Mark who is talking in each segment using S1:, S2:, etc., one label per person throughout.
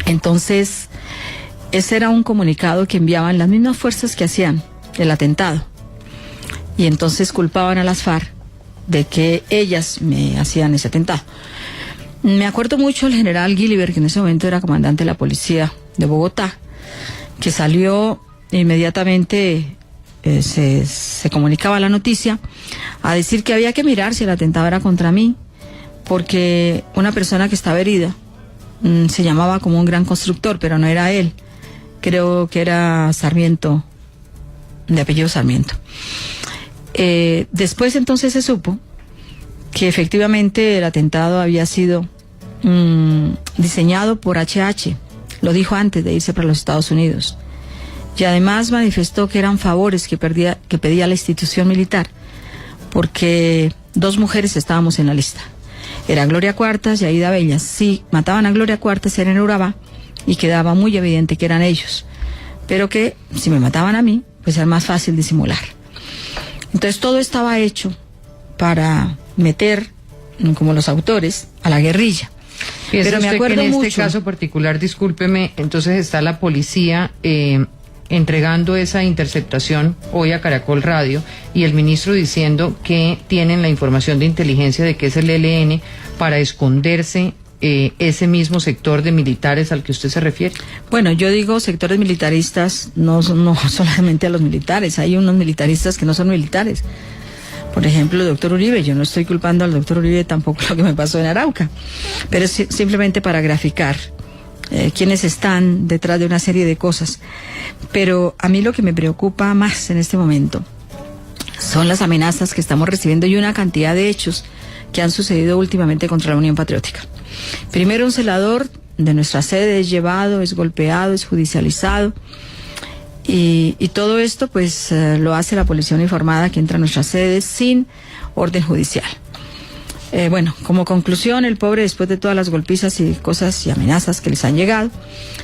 S1: Entonces, ese era un comunicado que enviaban las mismas fuerzas que hacían el atentado. Y entonces culpaban a las FARC de que ellas me hacían ese atentado. Me acuerdo mucho el general Gilliver, que en ese momento era comandante de la policía de Bogotá, que salió inmediatamente, se comunicaba la noticia, a decir que había que mirar si el atentado era contra mí, porque una persona que estaba herida se llamaba como un gran constructor, pero no era él. Creo que era Sarmiento, de apellido Sarmiento. Después entonces se supo que efectivamente el atentado había sido diseñado por HH, lo dijo antes de irse para los Estados Unidos, y además manifestó que eran favores que pedía la institución militar, porque 2 mujeres estábamos en la lista, era Gloria Cuartas y Aida Bellas. Si mataban a Gloria Cuartas era en Urabá y quedaba muy evidente que eran ellos, pero que si me mataban a mí, pues era más fácil disimular. Entonces todo estaba hecho para meter, como los autores, a la guerrilla.
S2: Pero me acuerdo que en este caso particular, discúlpeme, entonces está la policía entregando esa interceptación hoy a Caracol Radio y el ministro diciendo que tienen la información de inteligencia de que es el ELN para esconderse ese mismo sector de militares al que usted se refiere.
S1: Bueno, yo digo sectores militaristas, no solamente a los militares, hay unos militaristas que no son militares. Por ejemplo, el doctor Uribe, yo no estoy culpando al doctor Uribe tampoco lo que me pasó en Arauca, pero simplemente para graficar quiénes están detrás de una serie de cosas. Pero a mí lo que me preocupa más en este momento son las amenazas que estamos recibiendo y una cantidad de hechos que han sucedido últimamente contra la Unión Patriótica. Primero, un celador de nuestra sede es llevado, es golpeado, es judicializado. Y todo esto pues lo hace la policía uniformada que entra a nuestras sedes sin orden judicial. Bueno, como conclusión, el pobre, después de todas las golpizas y cosas y amenazas que les han llegado,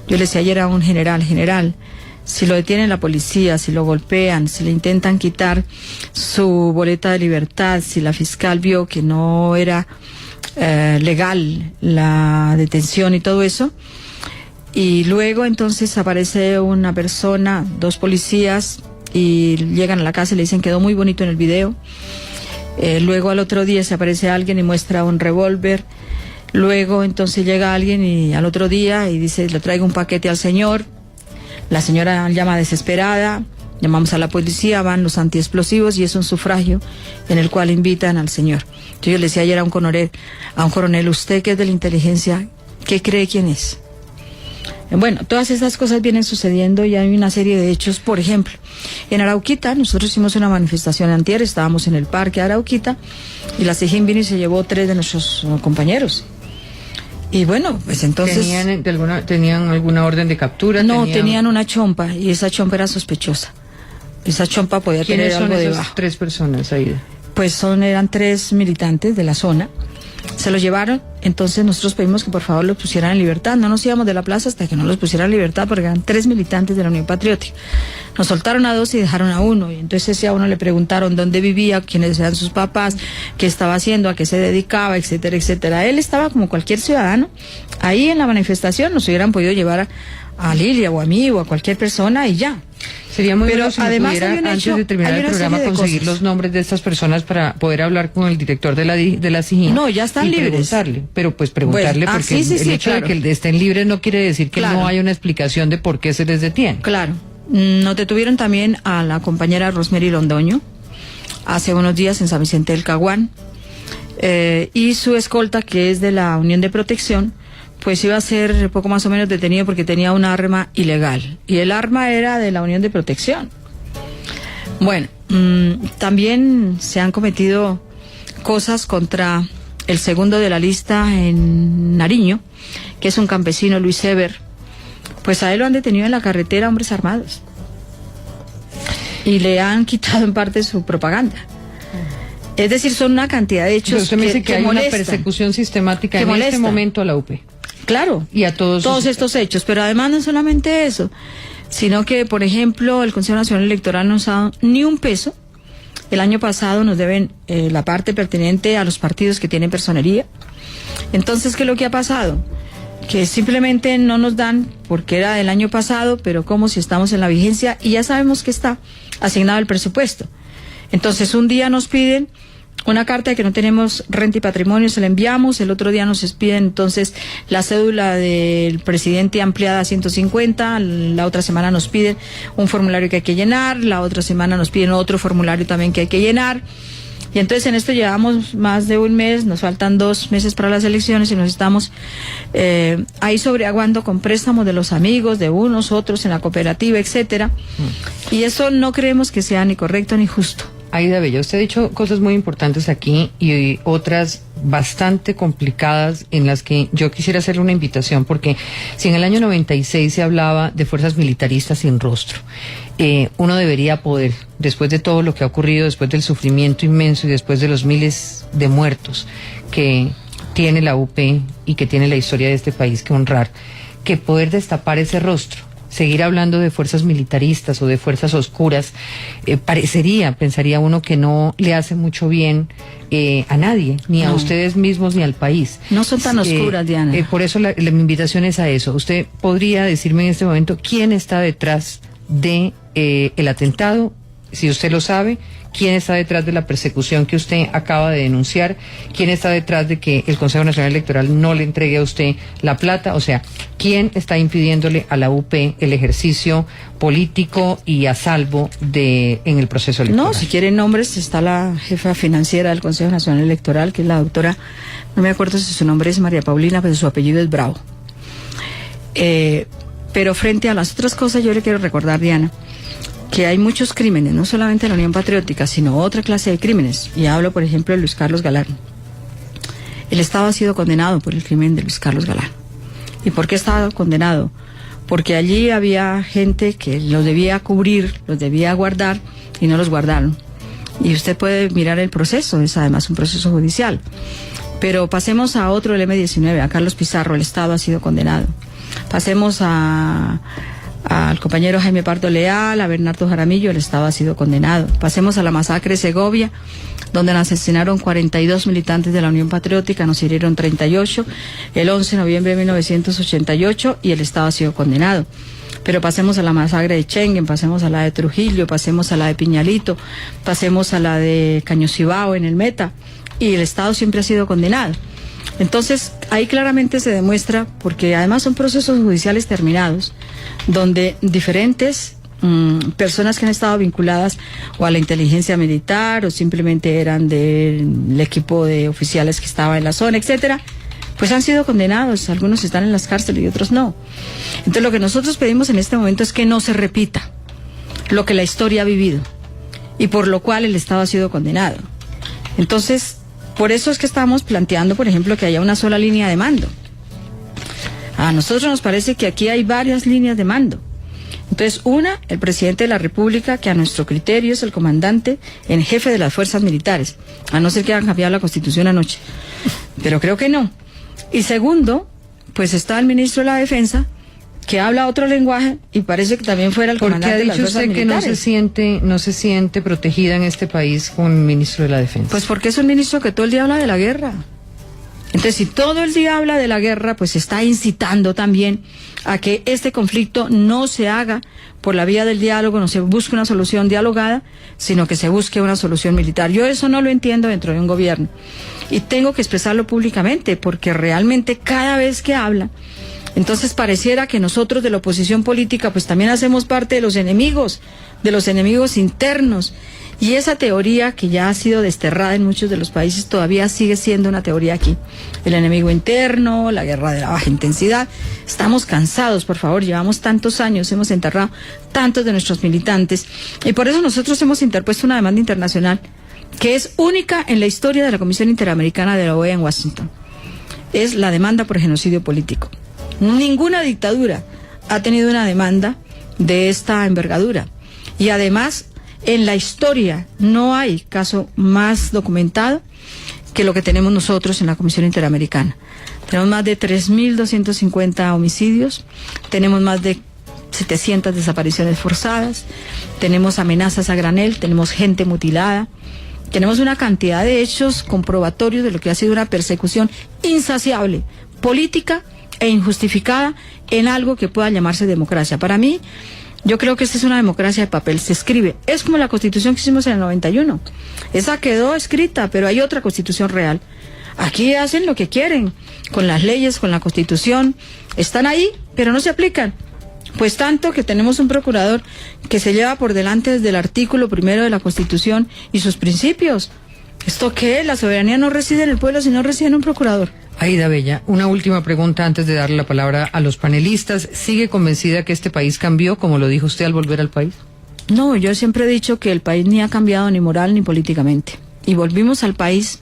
S1: yo le decía ayer a un general, si lo detiene la policía, si lo golpean, si le intentan quitar su boleta de libertad, si la fiscal vio que no era legal la detención y todo eso, y luego entonces aparece una persona, 2 policías, y llegan a la casa y le dicen quedó muy bonito en el video. Luego al otro día se aparece alguien y muestra un revólver. Luego entonces llega alguien y al otro día y dice le traigo un paquete al señor. La señora llama desesperada, llamamos a la policía, van los antiexplosivos y es un sufragio en el cual invitan al señor. Entonces yo le decía ayer a un coronel, usted que es de la inteligencia, ¿qué cree quién es? Bueno, todas estas cosas vienen sucediendo y hay una serie de hechos. Por ejemplo, en Arauquita, nosotros hicimos una manifestación antier, estábamos en el parque de Arauquita y la SIJIN vino y se llevó 3 de nuestros compañeros. Y bueno, pues entonces...
S2: ¿Tenían alguna orden de captura?
S1: No, tenían una chompa y esa chompa era sospechosa. Esa chompa podía tener algo debajo.
S2: ¿Quiénes son esas 3 personas ahí?
S1: Pues eran 3 militantes de la zona. Se los llevaron, entonces nosotros pedimos que por favor los pusieran en libertad. No nos íbamos de la plaza hasta que no los pusieran en libertad porque eran 3 militantes de la Unión Patriótica. Nos soltaron a 2 y dejaron a 1. Y entonces a uno le preguntaron dónde vivía, quiénes eran sus papás, qué estaba haciendo, a qué se dedicaba, etcétera, etcétera. Él estaba como cualquier ciudadano. Ahí en la manifestación nos hubieran podido llevar a Lilia o a mí o a cualquier persona y ya.
S2: Sería muy bueno si
S1: además
S2: pudiera, antes de terminar el programa, conseguir los nombres de estas personas para poder hablar con el director de la SIJIN.
S1: No, ya están libres.
S2: Preguntarle,
S1: bueno,
S2: porque el hecho de que estén libres no quiere decir que no haya una explicación de por qué se les detiene.
S1: Claro. Nos detuvieron también a la compañera Rosemary Londoño hace unos días en San Vicente del Caguán, y su escolta, que es de la Unión de Protección, pues iba a ser poco más o menos detenido porque tenía un arma ilegal. Y el arma era de la Unión de Protección. Bueno, también se han cometido cosas contra el segundo de la lista en Nariño, que es un campesino, Luis Eber. Pues a él lo han detenido en la carretera hombres armados. Y le han quitado en parte su propaganda. Es decir, son una cantidad de hechos.
S2: Pero usted me dice que hay una persecución sistemática en este momento a la UP.
S1: Claro,
S2: y a todos
S1: estos hechos, pero además no solamente eso, sino que, por ejemplo, el Consejo Nacional Electoral no nos ha dado ni un peso. El año pasado nos deben la parte pertinente a los partidos que tienen personería. Entonces, ¿qué es lo que ha pasado? que simplemente no nos dan porque era del año pasado, pero como si estamos en la vigencia y ya sabemos que está asignado el presupuesto. Entonces un día nos piden una carta de que no tenemos renta y patrimonio, se la enviamos, el otro día nos piden entonces la cédula del presidente ampliada a 150, la otra semana nos piden un formulario que hay que llenar, la otra semana nos piden otro formulario también que hay que llenar. Y entonces en esto llevamos más de un mes, nos faltan 2 meses para las elecciones y nos estamos ahí sobreaguando con préstamos de los amigos, de unos, otros en la cooperativa, etcétera. Y eso no creemos que sea ni correcto ni justo.
S2: Aida Bella, usted ha dicho cosas muy importantes aquí y otras bastante complicadas en las que yo quisiera hacerle una invitación, porque si en el año 96 se hablaba de fuerzas militaristas sin rostro, uno debería poder, después de todo lo que ha ocurrido, después del sufrimiento inmenso y después de los miles de muertos que tiene la UP y que tiene la historia de este país que honrar, que poder destapar ese rostro. Seguir hablando de fuerzas militaristas o de fuerzas oscuras, pensaría uno que no le hace mucho bien a nadie, ni a ustedes mismos ni al país.
S1: No son tan oscuras, Diana.
S2: Por eso mi invitación es a eso. ¿Usted podría decirme en este momento quién está detrás de el atentado? Si usted lo sabe, ¿quién está detrás de la persecución que usted acaba de denunciar? ¿Quién está detrás de que el Consejo Nacional Electoral no le entregue a usted la plata? O sea, ¿quién está impidiéndole a la UP el ejercicio político y a salvo en el proceso electoral?
S1: No, si quieren nombres, está la jefa financiera del Consejo Nacional Electoral, que es la doctora, no me acuerdo si su nombre es María Paulina, pero su apellido es Bravo. Pero frente a las otras cosas, yo le quiero recordar, Diana, que hay muchos crímenes, no solamente la Unión Patriótica, sino otra clase de crímenes. Y hablo, por ejemplo, de Luis Carlos Galán. El Estado ha sido condenado por el crimen de Luis Carlos Galán. ¿Y por qué estaba condenado? Porque allí había gente que los debía cubrir, los debía guardar, y no los guardaron. Y usted puede mirar el proceso, es además un proceso judicial. Pero pasemos a otro del M-19, a Carlos Pizarro, el Estado ha sido condenado. Pasemos al compañero Jaime Pardo Leal, a Bernardo Jaramillo, el Estado ha sido condenado. Pasemos a la masacre de Segovia, donde nos asesinaron 42 militantes de la Unión Patriótica, nos hirieron 38, el 11 de noviembre de 1988, y el Estado ha sido condenado. Pero pasemos a la masacre de Chengen, pasemos a la de Trujillo, pasemos a la de Piñalito, pasemos a la de Cañocibao en el Meta, y el Estado siempre ha sido condenado. Entonces, ahí claramente se demuestra, porque además son procesos judiciales terminados, donde diferentes personas que han estado vinculadas o a la inteligencia militar o simplemente eran del equipo de oficiales que estaba en la zona, etcétera, pues han sido condenados. Algunos están en las cárceles y otros no. Entonces, lo que nosotros pedimos en este momento es que no se repita lo que la historia ha vivido y por lo cual el Estado ha sido condenado. Entonces, por eso es que estamos planteando, por ejemplo, que haya una sola línea de mando. A nosotros nos parece que aquí hay varias líneas de mando. Entonces, una, el presidente de la República, que a nuestro criterio es el comandante en jefe de las fuerzas militares, a no ser que hayan cambiado la Constitución anoche, pero creo que no. Y segundo, pues está el ministro de la Defensa, que habla otro lenguaje y parece que también fuera el comandante de las fuerzas militares.
S2: ¿Por qué ha dicho usted que no se siente protegida en este país con el ministro de la Defensa?
S1: Pues porque es un ministro que todo el día habla de la guerra. Entonces, si todo el día habla de la guerra, pues está incitando también a que este conflicto no se haga por la vía del diálogo, no se busque una solución dialogada, sino que se busque una solución militar. Yo eso no lo entiendo dentro de un gobierno. Y tengo que expresarlo públicamente, porque realmente cada vez que habla, entonces pareciera que nosotros de la oposición política pues también hacemos parte de los enemigos internos. Y esa teoría que ya ha sido desterrada en muchos de los países todavía sigue siendo una teoría aquí. El enemigo interno, la guerra de la baja intensidad. Estamos cansados, por favor, llevamos tantos años, hemos enterrado tantos de nuestros militantes. Y por eso nosotros hemos interpuesto una demanda internacional que es única en la historia de la Comisión Interamericana de la OEA en Washington. Es la demanda por genocidio político. Ninguna dictadura ha tenido una demanda de esta envergadura. Y además, en la historia no hay caso más documentado que lo que tenemos nosotros en la Comisión Interamericana. Tenemos más de 3.250 homicidios, tenemos más de 700 desapariciones forzadas, tenemos amenazas a granel, tenemos gente mutilada, tenemos una cantidad de hechos comprobatorios de lo que ha sido una persecución insaciable, política e injustificada en algo que pueda llamarse democracia. Para mí, yo creo que esta es una democracia de papel, se escribe. Es como la Constitución que hicimos en el 91. Esa quedó escrita, pero hay otra Constitución real. Aquí hacen lo que quieren, con las leyes, con la Constitución. Están ahí, pero no se aplican. Pues tanto que tenemos un procurador que se lleva por delante desde el artículo 1 de la Constitución y sus principios. ¿Esto qué? La soberanía no reside en el pueblo, sino reside en un procurador.
S2: Aida Bella, una última pregunta antes de darle la palabra a los panelistas. ¿Sigue convencida que este país cambió, como lo dijo usted al volver al país?
S1: No, yo siempre he dicho que el país ni ha cambiado ni moral ni políticamente. Y volvimos al país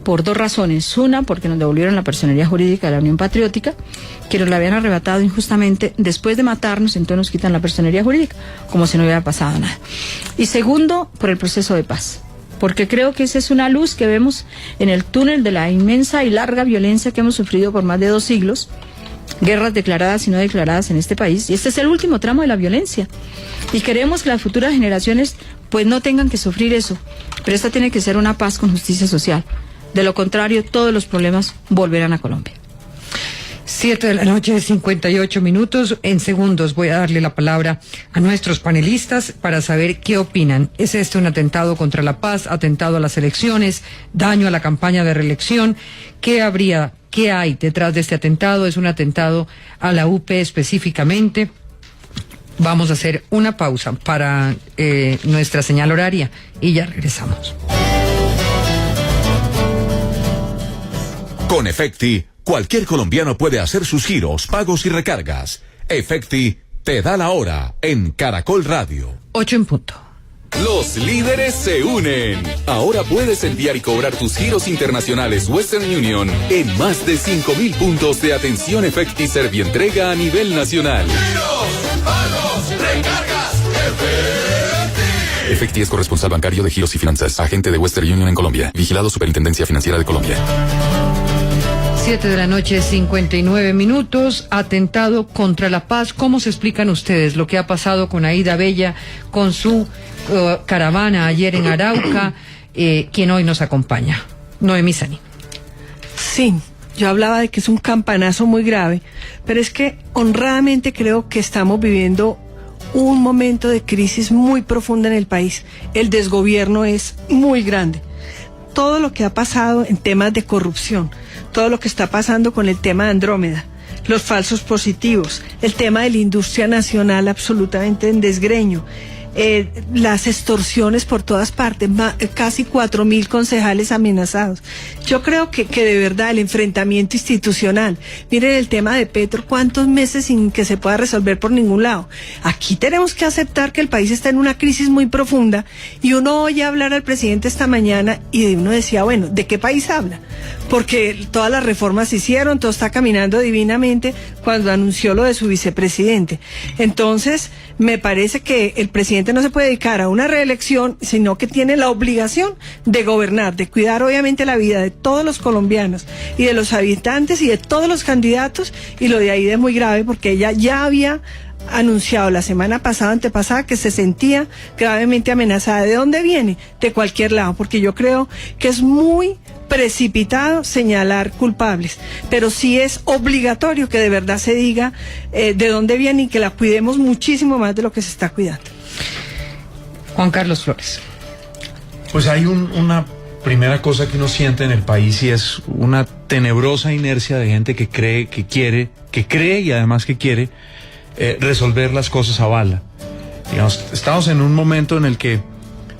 S1: por dos razones. Una, porque nos devolvieron la personería jurídica de la Unión Patriótica, que nos la habían arrebatado injustamente. Después de matarnos, entonces nos quitan la personería jurídica, como si no hubiera pasado nada. Y segundo, por el proceso de paz. Porque creo que esa es una luz que vemos en el túnel de la inmensa y larga violencia que hemos sufrido por más de 2 siglos, guerras declaradas y no declaradas en este país, y este es el último tramo de la violencia, y queremos que las futuras generaciones pues no tengan que sufrir eso, pero esta tiene que ser una paz con justicia social, de lo contrario todos los problemas volverán a Colombia.
S2: 7:58 p.m. En segundos voy a darle la palabra a nuestros panelistas para saber qué opinan. ¿Es este un atentado contra la paz, atentado a las elecciones, daño a la campaña de reelección? ¿Qué hay detrás de este atentado? ¿Es un atentado a la UP específicamente? Vamos a hacer una pausa para nuestra señal horaria y ya regresamos.
S3: Con Efecti, cualquier colombiano puede hacer sus giros, pagos y recargas. Efecti te da la hora en Caracol Radio.
S2: 8:00 p.m.
S4: Los líderes se unen. Ahora puedes enviar y cobrar tus giros internacionales Western Union en más de 5.000 puntos de atención Efecti Servientrega a nivel nacional.
S5: Giros, pagos, recargas, Efecti.
S4: Efecti es corresponsal bancario de giros y finanzas, agente de Western Union en Colombia, vigilado Superintendencia Financiera de Colombia.
S2: 7:59 p.m. Atentado contra la paz. ¿Cómo se explican ustedes lo que ha pasado con Aida Bella, con su caravana ayer en Arauca, quien hoy nos acompaña? Noemí Sani.
S6: Sí, yo hablaba de que es un campanazo muy grave, pero es que honradamente creo que estamos viviendo un momento de crisis muy profunda en el país. El desgobierno es muy grande. Todo lo que ha pasado en temas de corrupción, todo lo que está pasando con el tema de Andrómeda, los falsos positivos, el tema de la industria nacional absolutamente en desgreño, las extorsiones por todas partes, casi 4.000 concejales amenazados. Yo creo que de verdad el enfrentamiento institucional, miren el tema de Petro, cuántos meses sin que se pueda resolver por ningún lado. Aquí tenemos que aceptar que el país está en una crisis muy profunda y uno oye hablar al presidente esta mañana y uno decía, bueno, ¿de qué país habla? Porque todas las reformas se hicieron, todo está caminando divinamente cuando anunció lo de su vicepresidente. Entonces, me parece que el presidente no se puede dedicar a una reelección, sino que tiene la obligación de gobernar, de cuidar obviamente la vida de todos los colombianos y de los habitantes y de todos los candidatos, y lo de Aida es muy grave porque ella ya había anunciado la semana pasada, antepasada, que se sentía gravemente amenazada. ¿De dónde viene? De cualquier lado, porque yo creo que es muy precipitado señalar culpables, pero sí es obligatorio que de verdad se diga de dónde viene y que la cuidemos muchísimo más de lo que se está cuidando.
S2: Juan Carlos Flores.
S7: Pues hay una primera cosa que uno siente en el país y es una tenebrosa inercia de gente que cree y además que quiere resolver las cosas a bala. Digamos, estamos en un momento en el que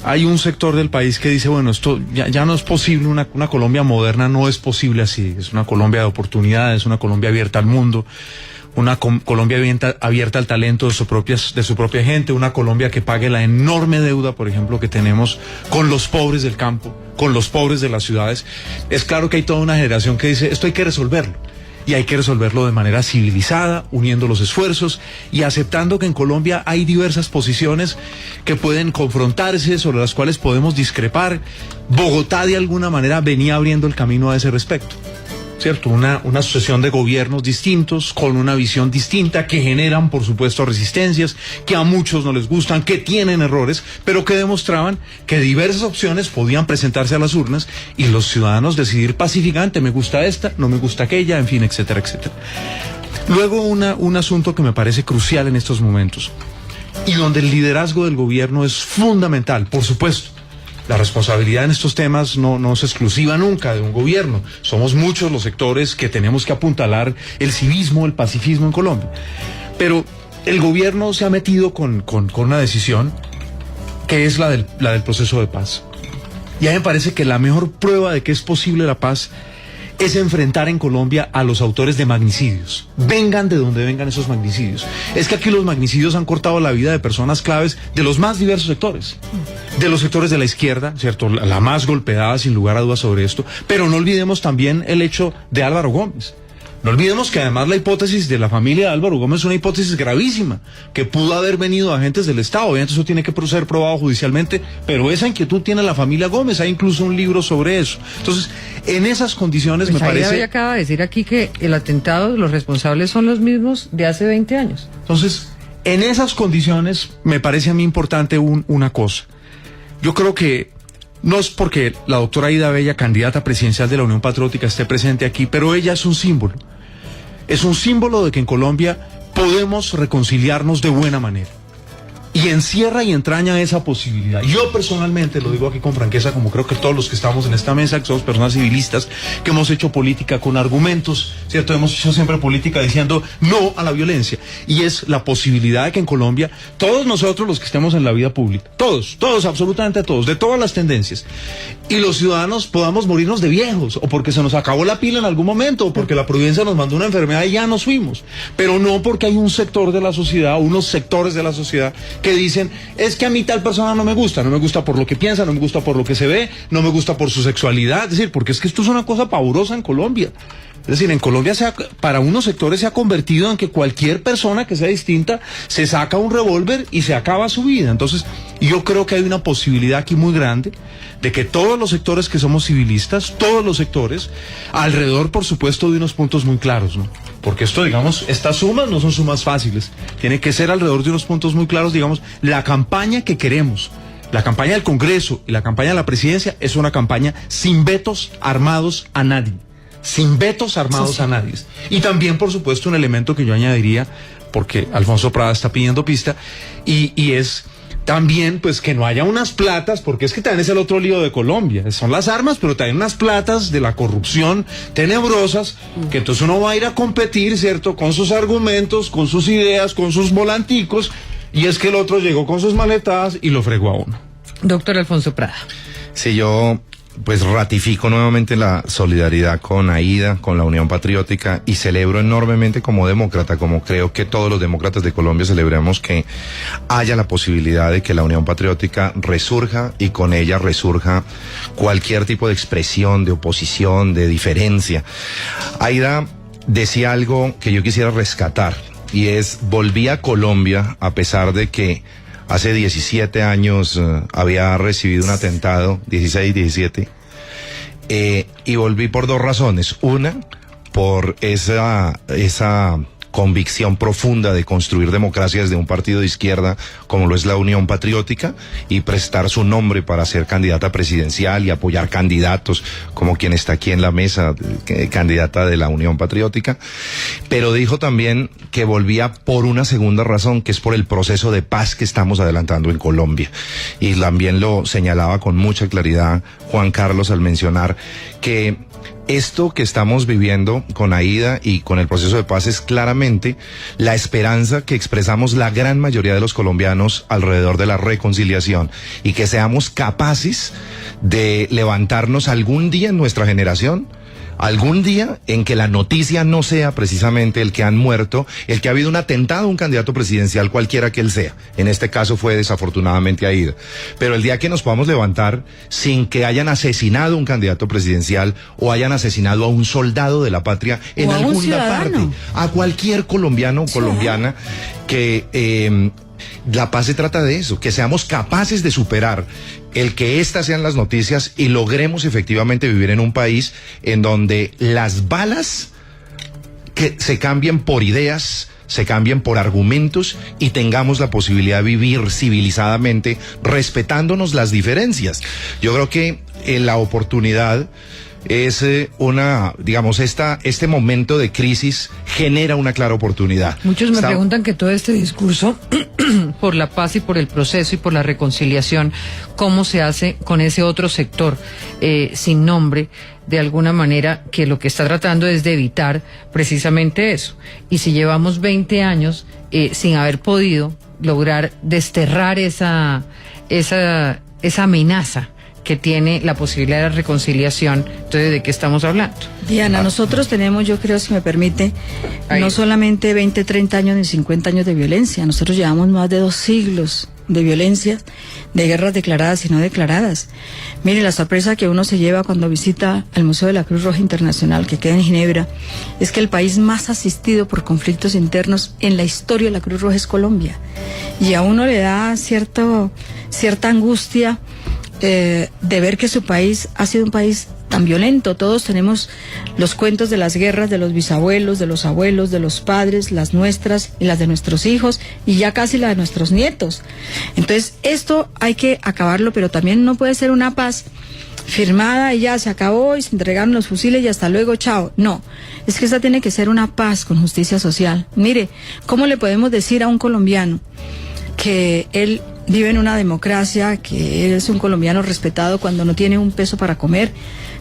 S7: hay un sector del país que dice, bueno, esto ya no es posible, una Colombia moderna no es posible así, es una Colombia de oportunidades, una Colombia abierta al mundo, una Colombia abierta al talento de su propia gente, una Colombia que pague la enorme deuda, por ejemplo, que tenemos con los pobres del campo, con los pobres de las ciudades. Es claro que hay toda una generación que dice, esto hay que resolverlo. Y hay que resolverlo de manera civilizada, uniendo los esfuerzos y aceptando que en Colombia hay diversas posiciones que pueden confrontarse, sobre las cuales podemos discrepar. Bogotá de alguna manera venía abriendo el camino a ese respecto, ¿cierto? Una sucesión de gobiernos distintos, con una visión distinta, que generan, por supuesto, resistencias, que a muchos no les gustan, que tienen errores, pero que demostraban que diversas opciones podían presentarse a las urnas y los ciudadanos decidir pacíficamente, me gusta esta, no me gusta aquella, en fin, etcétera, etcétera. Luego un asunto que me parece crucial en estos momentos y donde el liderazgo del gobierno es fundamental, por supuesto. La responsabilidad en estos temas no es exclusiva nunca de un gobierno. Somos muchos los sectores que tenemos que apuntalar el civismo, el pacifismo en Colombia. Pero el gobierno se ha metido con una decisión que es la del proceso de paz. Y a mí me parece que la mejor prueba de que es posible la paz es enfrentar en Colombia a los autores de magnicidios. Vengan de donde vengan esos magnicidios. Es que aquí los magnicidios han cortado la vida de personas claves de los más diversos sectores. De los sectores de la izquierda, ¿cierto? La más golpeada sin lugar a dudas sobre esto. Pero no olvidemos también el hecho de Álvaro Gómez. No olvidemos que además la hipótesis de la familia de Álvaro Gómez es una hipótesis gravísima, que pudo haber venido agentes del Estado. Obviamente eso tiene que ser probado judicialmente, pero esa inquietud tiene la familia Gómez. Hay incluso un libro sobre eso. Entonces, en esas condiciones
S2: pues
S7: me parece...
S2: Ella acaba de decir aquí que el atentado, los responsables son los mismos de hace 20 años.
S7: Entonces, en esas condiciones me parece a mí importante una cosa. Yo creo que no es porque la doctora Aida Bella, candidata presidencial de la Unión Patriótica, esté presente aquí, pero ella es un símbolo. Es un símbolo de que en Colombia podemos reconciliarnos de buena manera. Y encierra y entraña esa posibilidad. Yo personalmente, lo digo aquí con franqueza, como creo que todos los que estamos en esta mesa, que somos personas civilistas, que hemos hecho política con argumentos, ¿cierto? Hemos hecho siempre política diciendo no a la violencia. Y es la posibilidad de que en Colombia, todos nosotros los que estemos en la vida pública, todos, absolutamente todos, de todas las tendencias, y los ciudadanos podamos morirnos de viejos, o porque se nos acabó la pila en algún momento, o porque la providencia nos mandó una enfermedad y ya nos fuimos. Pero no porque hay un sector de la sociedad, unos sectores de la sociedad, que dicen, es que a mí tal persona no me gusta por lo que piensa, no me gusta por lo que se ve, no me gusta por su sexualidad, es decir, porque es que esto es una cosa pavorosa en Colombia. Es decir, en Colombia para unos sectores se ha convertido en que cualquier persona que sea distinta se saca un revólver y se acaba su vida. Entonces, yo creo que hay una posibilidad aquí muy grande de que todos los sectores que somos civilistas, todos los sectores, alrededor, por supuesto, de unos puntos muy claros, ¿no? Porque esto, digamos, estas sumas no son sumas fáciles. Tiene que ser alrededor de unos puntos muy claros, digamos, la campaña que queremos. La campaña del Congreso y la campaña de la presidencia es una campaña sin vetos armados a nadie. Sin vetos armados a nadie. Y también, por supuesto, un elemento que yo añadiría, porque Alfonso Prada está pidiendo pista, y es también, pues, que no haya unas platas, porque es que también es el otro lío de Colombia. Son las armas, pero también unas platas de la corrupción tenebrosas, que entonces uno va a ir a competir, ¿cierto?, con sus argumentos, con sus ideas, con sus volanticos, y es que el otro llegó con sus maletadas y lo fregó a uno.
S2: Doctor Alfonso Prada.
S8: Sí, yo pues ratifico nuevamente la solidaridad con Aida, con la Unión Patriótica, y celebro enormemente como demócrata, como creo que todos los demócratas de Colombia celebramos, que haya la posibilidad de que la Unión Patriótica resurja y con ella resurja cualquier tipo de expresión, de oposición, de diferencia. Aida decía algo que yo quisiera rescatar, y es: volví a Colombia a pesar de que hace 17 años había recibido un atentado, 16, 17, y volví por dos razones. Una, por esa convicción profunda de construir democracia desde un partido de izquierda como lo es la Unión Patriótica, y prestar su nombre para ser candidata presidencial y apoyar candidatos como quien está aquí en la mesa, candidata de la Unión Patriótica. Pero dijo también que volvía por una segunda razón, que es por el proceso de paz que estamos adelantando en Colombia. Y también lo señalaba con mucha claridad Juan Carlos al mencionar que esto que estamos viviendo con Aida y con el proceso de paz es claramente la esperanza que expresamos la gran mayoría de los colombianos alrededor de la reconciliación, y que seamos capaces de levantarnos algún día en nuestra generación, algún día en que la noticia no sea precisamente el que han muerto, el que ha habido un atentado a un candidato presidencial cualquiera que él sea. En este caso fue desafortunadamente Aida. Pero el día que nos podamos levantar sin que hayan asesinado a un candidato presidencial o hayan asesinado a un soldado de la patria en alguna parte, a cualquier colombiano o colombiana, que la paz se trata de eso, que seamos capaces de superar el que estas sean las noticias y logremos efectivamente vivir en un país en donde las balas que se cambien por ideas, se cambien por argumentos, y tengamos la posibilidad de vivir civilizadamente respetándonos las diferencias. Yo creo que la oportunidad es este momento de crisis genera una clara oportunidad.
S2: Muchos me preguntan que todo este discurso por la paz y por el proceso y por la reconciliación, ¿cómo se hace con ese otro sector sin nombre? De alguna manera, que lo que está tratando es de evitar precisamente eso. Y si llevamos 20 años sin haber podido lograr desterrar esa amenaza que tiene la posibilidad de la reconciliación, entonces, ¿de qué estamos hablando?
S1: Diana, nosotros tenemos, yo creo, si me permite, no solamente 20, 30 años ni 50 años de violencia, nosotros llevamos más de 2 siglos de violencia, de guerras declaradas y no declaradas. Mire, la sorpresa que uno se lleva cuando visita el Museo de la Cruz Roja Internacional, que queda en Ginebra, es que el país más asistido por conflictos internos en la historia de la Cruz Roja es Colombia. Y a uno le da cierta angustia de ver que su país ha sido un país tan violento. Todos tenemos los cuentos de las guerras de los bisabuelos, de los abuelos, de los padres, las nuestras y las de nuestros hijos y ya casi la de nuestros nietos. Entonces esto hay que acabarlo, pero también no puede ser una paz firmada y ya se acabó y se entregaron los fusiles y hasta luego, chao. No, es que esta tiene que ser una paz con justicia social. Mire, ¿cómo le podemos decir a un colombiano que él vive en una democracia, que él es un colombiano respetado cuando no tiene un peso para comer?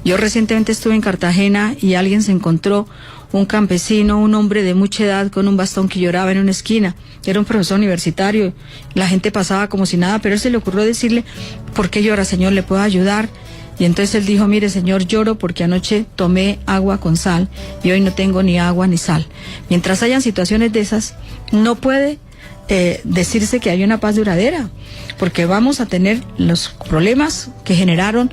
S1: Yo recientemente estuve en Cartagena y alguien se encontró, un campesino, un hombre de mucha edad con un bastón, que lloraba en una esquina. Era un profesor universitario, la gente pasaba como si nada, pero él se le ocurrió decirle: ¿por qué llora, señor? ¿Le puedo ayudar? Y entonces él dijo: mire, señor, lloro porque anoche tomé agua con sal y hoy no tengo ni agua ni sal. Mientras hayan situaciones de esas, no puede decirse que hay una paz duradera, porque vamos a tener los problemas que generaron,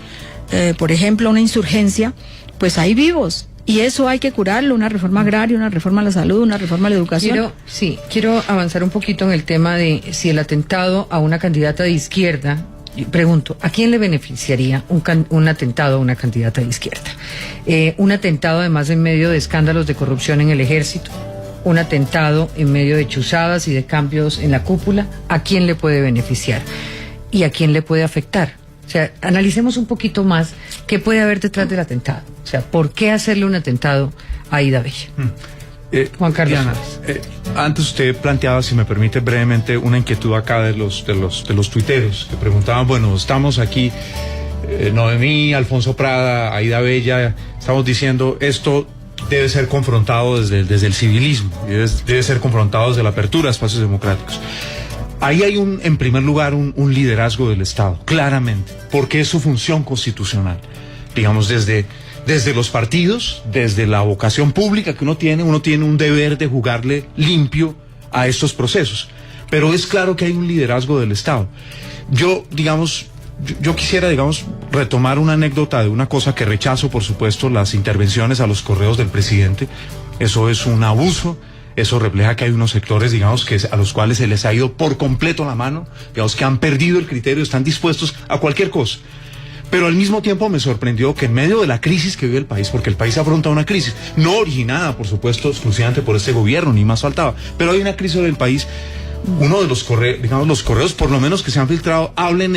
S1: por ejemplo, una insurgencia, pues ahí vivos, y eso hay que curarlo, una reforma agraria, una reforma a la salud, una reforma a la educación.
S2: Quiero avanzar un poquito en el tema de si el atentado a una candidata de izquierda, pregunto, ¿a quién le beneficiaría un atentado a una candidata de izquierda? Un atentado además en medio de escándalos de corrupción en el ejército, un atentado en medio de chuzadas y de cambios en la cúpula, ¿a quién le puede beneficiar? ¿Y a quién le puede afectar? O sea, analicemos un poquito más qué puede haber detrás del atentado. O sea, ¿por qué hacerle un atentado a Aida Bella? Juan Carlos.
S7: Diana, antes usted planteaba, si me permite brevemente, una inquietud acá de los tuiteros que preguntaban, bueno, estamos aquí, Noemí, Alfonso Prada, Aida Bella, estamos diciendo esto debe ser confrontado desde el civilismo, debe ser confrontado desde la apertura a espacios democráticos. Ahí hay en primer lugar un liderazgo del Estado, claramente, porque es su función constitucional. Digamos, desde los partidos, desde la vocación pública que uno tiene un deber de jugarle limpio a estos procesos. Pero es claro que hay un liderazgo del Estado. Yo quisiera, retomar una anécdota de una cosa que rechazo, por supuesto, las intervenciones a los correos del presidente. Eso es un abuso. Eso refleja que hay unos sectores, a los cuales se les ha ido por completo la mano, que han perdido el criterio, están dispuestos a cualquier cosa. Pero al mismo tiempo me sorprendió que en medio de la crisis que vive el país, porque el país afronta una crisis, no originada, por supuesto, exclusivamente por este gobierno, ni más faltaba, pero hay una crisis en el país. Uno de los correos, por lo menos que se han filtrado, hablen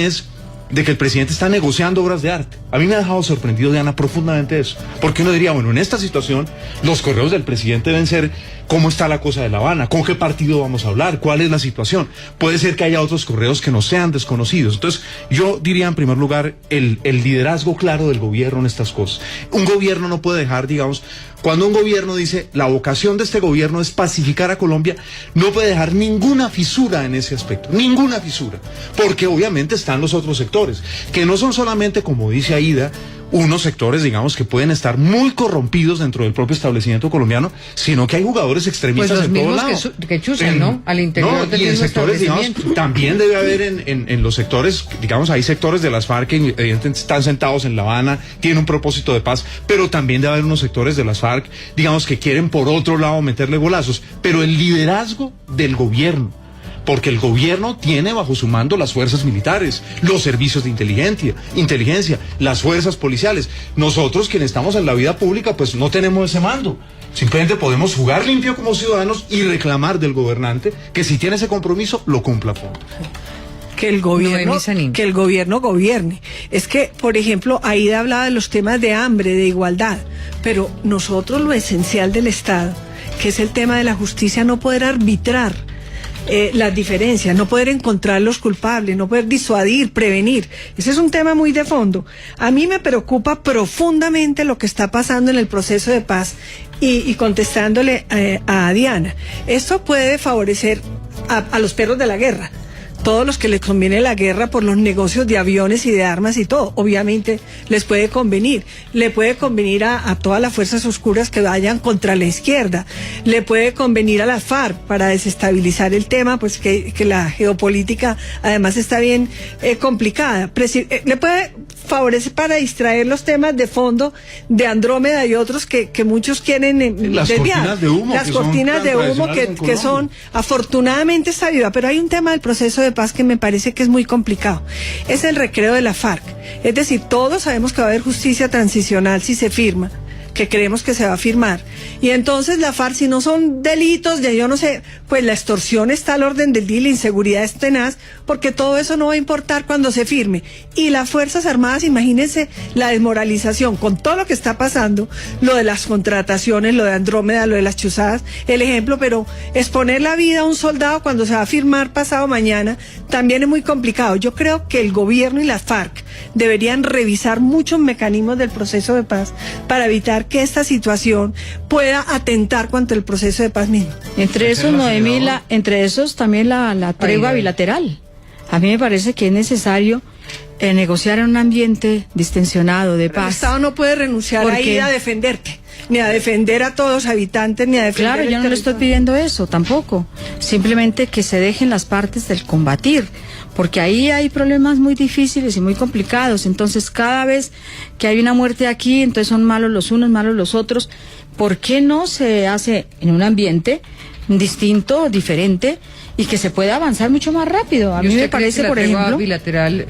S7: de que el presidente está negociando obras de arte. A mí me ha dejado sorprendido, Diana, profundamente eso. Porque uno diría, bueno, en esta situación, los correos del presidente deben ser cómo está la cosa de La Habana, con qué partido vamos a hablar, cuál es la situación. Puede ser que haya otros correos que no sean desconocidos. Entonces, yo diría, en primer lugar, el liderazgo claro del gobierno en estas cosas. Un gobierno no puede dejar, cuando un gobierno dice, la vocación de este gobierno es pacificar a Colombia, no puede dejar ninguna fisura en ese aspecto, ninguna fisura, porque obviamente están los otros sectores, que no son solamente, como dice Aida, unos sectores, que pueden estar muy corrompidos dentro del propio establecimiento colombiano, sino que hay jugadores extremistas en todos lados.
S2: Que chuzan, ¿no? Al interior del mismo
S7: sectores, también debe haber en los sectores, hay sectores de las FARC que evidentemente están sentados en La Habana, tienen un propósito de paz, pero también debe haber unos sectores de las FARC, que quieren por otro lado meterle golazos. Pero el liderazgo del gobierno, porque el gobierno tiene bajo su mando las fuerzas militares, los servicios de inteligencia, las fuerzas policiales. Nosotros, quienes estamos en la vida pública, pues no tenemos ese mando. Simplemente podemos jugar limpio como ciudadanos y reclamar del gobernante que si tiene ese compromiso, lo cumpla a fondo.
S6: que el gobierno gobierne. Es que, por ejemplo, Aida hablaba de los temas de hambre, de igualdad, pero nosotros lo esencial del Estado, que es el tema de la justicia, no poder arbitrar las diferencias, no poder encontrar los culpables, no poder disuadir, prevenir. Ese es un tema muy de fondo. A mí me preocupa profundamente lo que está pasando en el proceso de paz y contestándole a Diana. Esto puede favorecer a los perros de la guerra. Todos los que les conviene la guerra por los negocios de aviones y de armas y todo, obviamente les puede convenir. Le puede convenir a todas las fuerzas oscuras que vayan contra la izquierda. Le puede convenir a las FARC para desestabilizar el tema, pues que la geopolítica además está bien complicada. Le puede favorecer para distraer los temas de fondo de Andrómeda y otros que muchos quieren
S7: las
S6: desviar.
S7: Cortinas de humo,
S6: las cortinas de humo que son, afortunadamente está viva, pero hay un tema del proceso de paz que me parece que es muy complicado. Es el recreo de la FARC. Es decir, todos sabemos que va a haber justicia transicional si se firma, que creemos que se va a firmar. Y entonces la FARC, si no son delitos, ya yo no sé, pues la extorsión está al orden del día y la inseguridad es tenaz, porque todo eso no va a importar cuando se firme. Y las Fuerzas Armadas, imagínense la desmoralización con todo lo que está pasando, lo de las contrataciones, lo de Andrómeda, lo de las chuzadas, el ejemplo, pero exponer la vida a un soldado cuando se va a firmar pasado mañana también es muy complicado. Yo creo que el gobierno y las FARC deberían revisar muchos mecanismos del proceso de paz para evitar que esta situación pueda atentar contra el proceso de paz mismo.
S1: Entre esos, Noemí, entre esos también la tregua bilateral. A mí me parece que es necesario negociar en un ambiente distensionado, de paz.
S6: El Estado no puede renunciar a ir a defenderte, ni a defender a todos los habitantes, ni a defender.
S1: Claro, yo no le estoy pidiendo eso tampoco. Simplemente que se dejen las partes del combatir, porque ahí hay problemas muy difíciles y muy complicados. Entonces, cada vez que hay una muerte aquí, entonces son malos los unos, malos los otros. ¿Por qué no se hace en un ambiente distinto, diferente, y que se pueda avanzar mucho más rápido? A mí me parece, por ejemplo,
S2: bilateral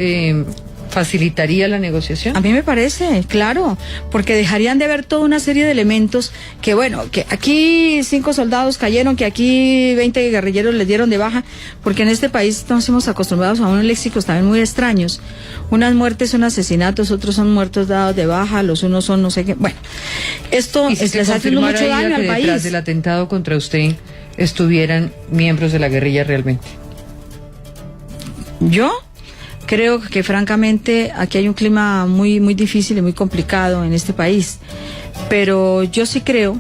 S2: facilitaría la negociación.
S1: A mí me parece, claro, porque dejarían de haber toda una serie de elementos que, bueno, que aquí 5 soldados cayeron, que aquí 20 guerrilleros les dieron de baja, porque en este país nos hemos acostumbrados a unos léxicos también muy extraños. Unas muertes son asesinatos, otros son muertos dados de baja, los unos son no sé qué. Bueno, esto les está haciendo mucho daño al país.
S2: Detrás del atentado contra usted estuvieran miembros de la guerrilla realmente.
S1: Yo creo que francamente aquí hay un clima muy, muy difícil y muy complicado en este país, pero yo sí creo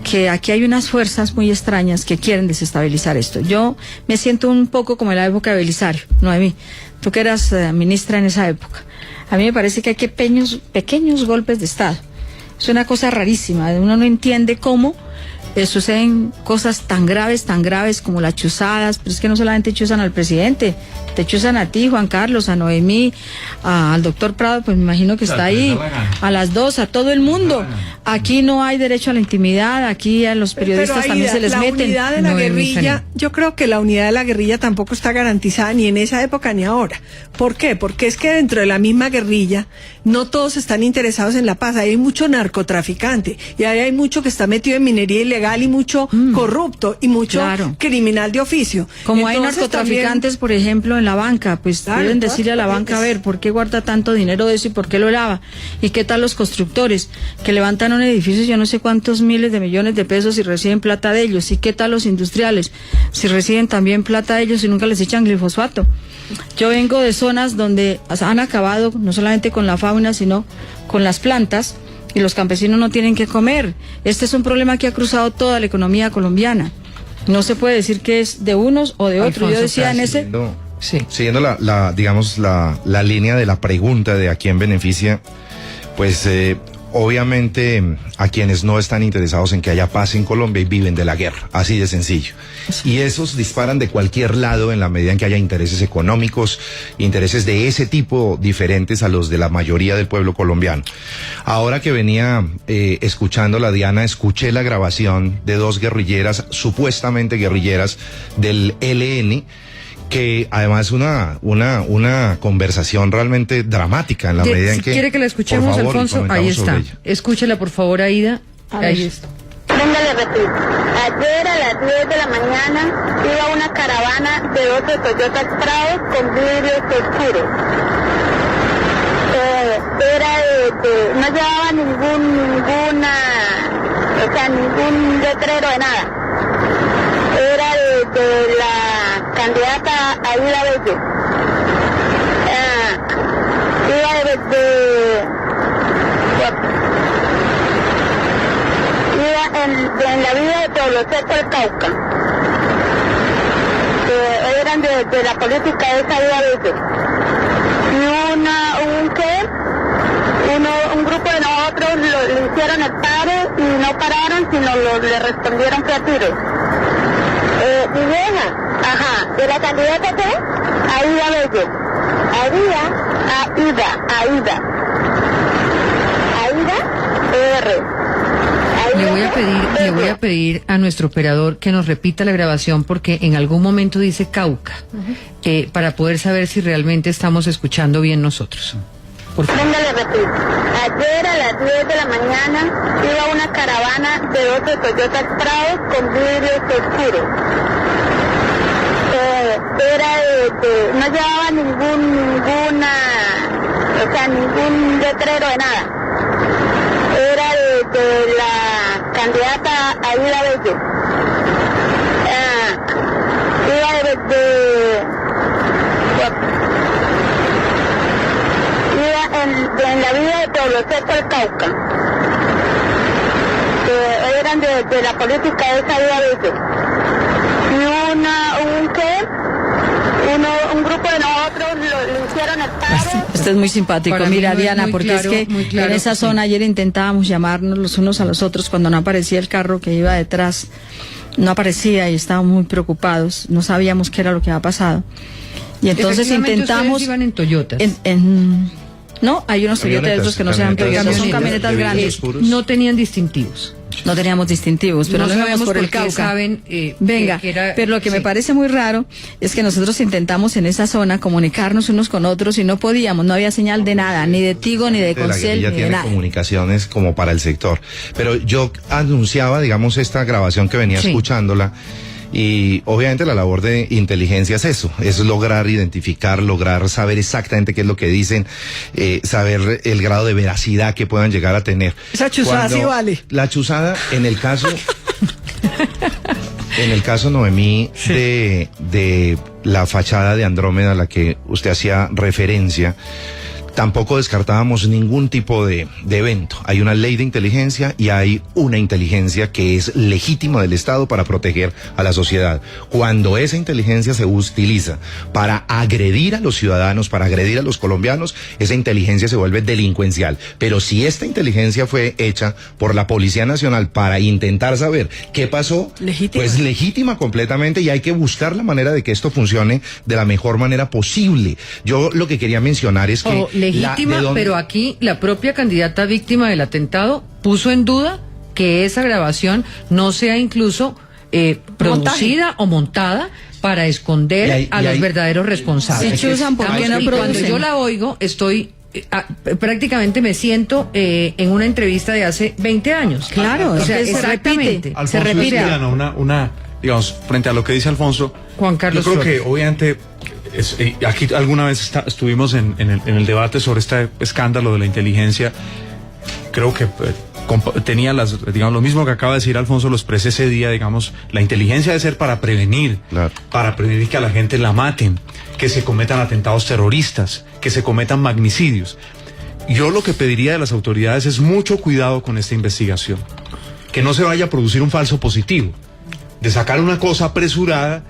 S1: que aquí hay unas fuerzas muy extrañas que quieren desestabilizar esto. Yo me siento un poco como en la época de Belisario, Noemí, tú que eras ministra en esa época. A mí me parece que hay pequeños golpes de Estado. Es una cosa rarísima, uno no entiende cómo suceden cosas tan graves como las chuzadas, pero es que no solamente chuzan al presidente, te chuzan a ti, Juan Carlos, a Noemí, al doctor Prado, pues me imagino que está ahí, a las dos, a todo el mundo. Aquí no hay derecho a la intimidad, aquí a los periodistas ahí, también se les meten.
S6: La unidad de la guerrilla, yo creo que la unidad de la guerrilla tampoco está garantizada ni en esa época ni ahora. ¿Por qué? Porque es que dentro de la misma guerrilla no todos están interesados en la paz, ahí hay mucho narcotraficante y ahí hay mucho que está metido en minería ilegal y mucho corrupto y mucho criminal de oficio.
S1: Como entonces, hay narcotraficantes, también, por ejemplo, en la banca, pues deben decirle a la banca, a ver, ¿por qué guarda tanto dinero de eso y por qué lo lava? ¿Y qué tal los constructores que levantan un edificio, yo no sé cuántos miles de millones de pesos y reciben plata de ellos? ¿Y qué tal los industriales? Si reciben también plata de ellos y nunca les echan glifosato. Yo vengo de zonas donde han acabado no solamente con la fauna, sino con las plantas, y los campesinos no tienen que comer. Este es un problema que ha cruzado toda la economía colombiana. No se puede decir que es de unos o de otros. Yo decía en ese...
S8: Siguiendo la línea de la pregunta de a quién beneficia, pues obviamente a quienes no están interesados en que haya paz en Colombia y viven de la guerra, así de sencillo. Y esos disparan de cualquier lado en la medida en que haya intereses económicos, intereses de ese tipo diferentes a los de la mayoría del pueblo colombiano. Ahora que venía escuchando la Diana, escuché la grabación de 2 guerrilleras, supuestamente guerrilleras del ELN, que además una conversación realmente dramática en la medida en que...
S2: ¿Quiere que la escuchemos, Alfonso? Ahí está. Escúchela, por favor, Aida. Ahí está.
S9: Prende Venga, le repito. Ayer a las 10 de la mañana iba una caravana de 12 Toyota Prados con vidrios oscuros. No llevaba ningún letrero de nada. Era de la candidata Aida Bello. Iba en la vía de Pueblo Seco del Cauca. Eran de la política de esa Aida Bello. Y un grupo de nosotros le hicieron el paro y no pararon, sino le respondieron que a tiros. Ajá, ¿de la candidata qué? Aida Bello. Aida R.
S2: Le voy a pedir a nuestro operador que nos repita la grabación porque en algún momento dice Cauca, para poder saber si realmente estamos escuchando bien nosotros.
S9: Venga, le repito. Ayer a las 10 de la mañana iba una caravana de 12 Toyota Prados con vidrios oscuros. No llevaba ningún letrero de nada. Era de la candidata Aida Bello. Iba en la vía de Pueblo Seco del Cauca. Eran de la política de esa Aida Bello. Y un grupo de nosotros le hicieron el paro.
S1: Este es muy simpático. Mira, Diana, porque claro, es que en esa zona ayer intentábamos llamarnos los unos a los otros cuando no aparecía el carro que iba detrás. No aparecía y estábamos muy preocupados. No sabíamos qué era lo que había pasado. Y entonces intentamos...
S2: Iban en Toyotas.
S1: No, hay unos Toyotas y otros que no sean Toyotas, son camionetas grandes.
S2: No tenían distintivos.
S1: No teníamos distintivos, pero no sabemos por el Cauca.
S2: Saben,
S1: Venga, pero lo que me parece muy raro es que nosotros intentamos en esa zona comunicarnos unos con otros y no podíamos, no había señal de nada, ni de Tigo, ni de Concel,
S8: ni de nada. Comunicaciones como para el sector. Pero yo anunciaba, digamos, esta grabación que venía escuchándola. Y obviamente la labor de inteligencia es eso, es lograr identificar, lograr saber exactamente qué es lo que dicen, saber el grado de veracidad que puedan llegar a tener.
S6: Esa chuzada sí vale.
S8: La chuzada, en el caso Noemí, de la fachada de Andrómeda a la que usted hacía referencia, tampoco descartábamos ningún tipo de evento. Hay una ley de inteligencia y hay una inteligencia que es legítima del Estado para proteger a la sociedad. Cuando esa inteligencia se utiliza para agredir a los ciudadanos, para agredir a los colombianos, esa inteligencia se vuelve delincuencial. Pero si esta inteligencia fue hecha por la Policía Nacional para intentar saber qué pasó, pues legítima completamente, y hay que buscar la manera de que esto funcione de la mejor manera posible. Yo lo que quería mencionar es que...
S2: legítima, pero aquí la propia candidata víctima del atentado puso en duda que esa grabación no sea incluso producida o montada para esconder a los verdaderos responsables.
S1: Sí, Chuzan, ¿por qué no producen?
S2: Cuando yo la oigo, estoy... prácticamente me siento en una entrevista de hace 20 años.
S1: Claro, o sea, exactamente.
S7: Se repite. Una, digamos, frente a lo que dice Alfonso,
S2: Juan Carlos
S7: yo creo
S2: Flores.
S7: que obviamente aquí alguna vez estuvimos en el debate sobre este escándalo de la inteligencia. Creo que tenía digamos, lo mismo que acaba de decir Alfonso, lo expresé ese día, digamos, la inteligencia debe ser para prevenir, para prevenir que a la gente la maten, que se cometan atentados terroristas, que se cometan magnicidios. Yo lo que pediría de las autoridades es mucho cuidado con esta investigación, que no se vaya a producir un falso positivo, de sacar una cosa apresurada,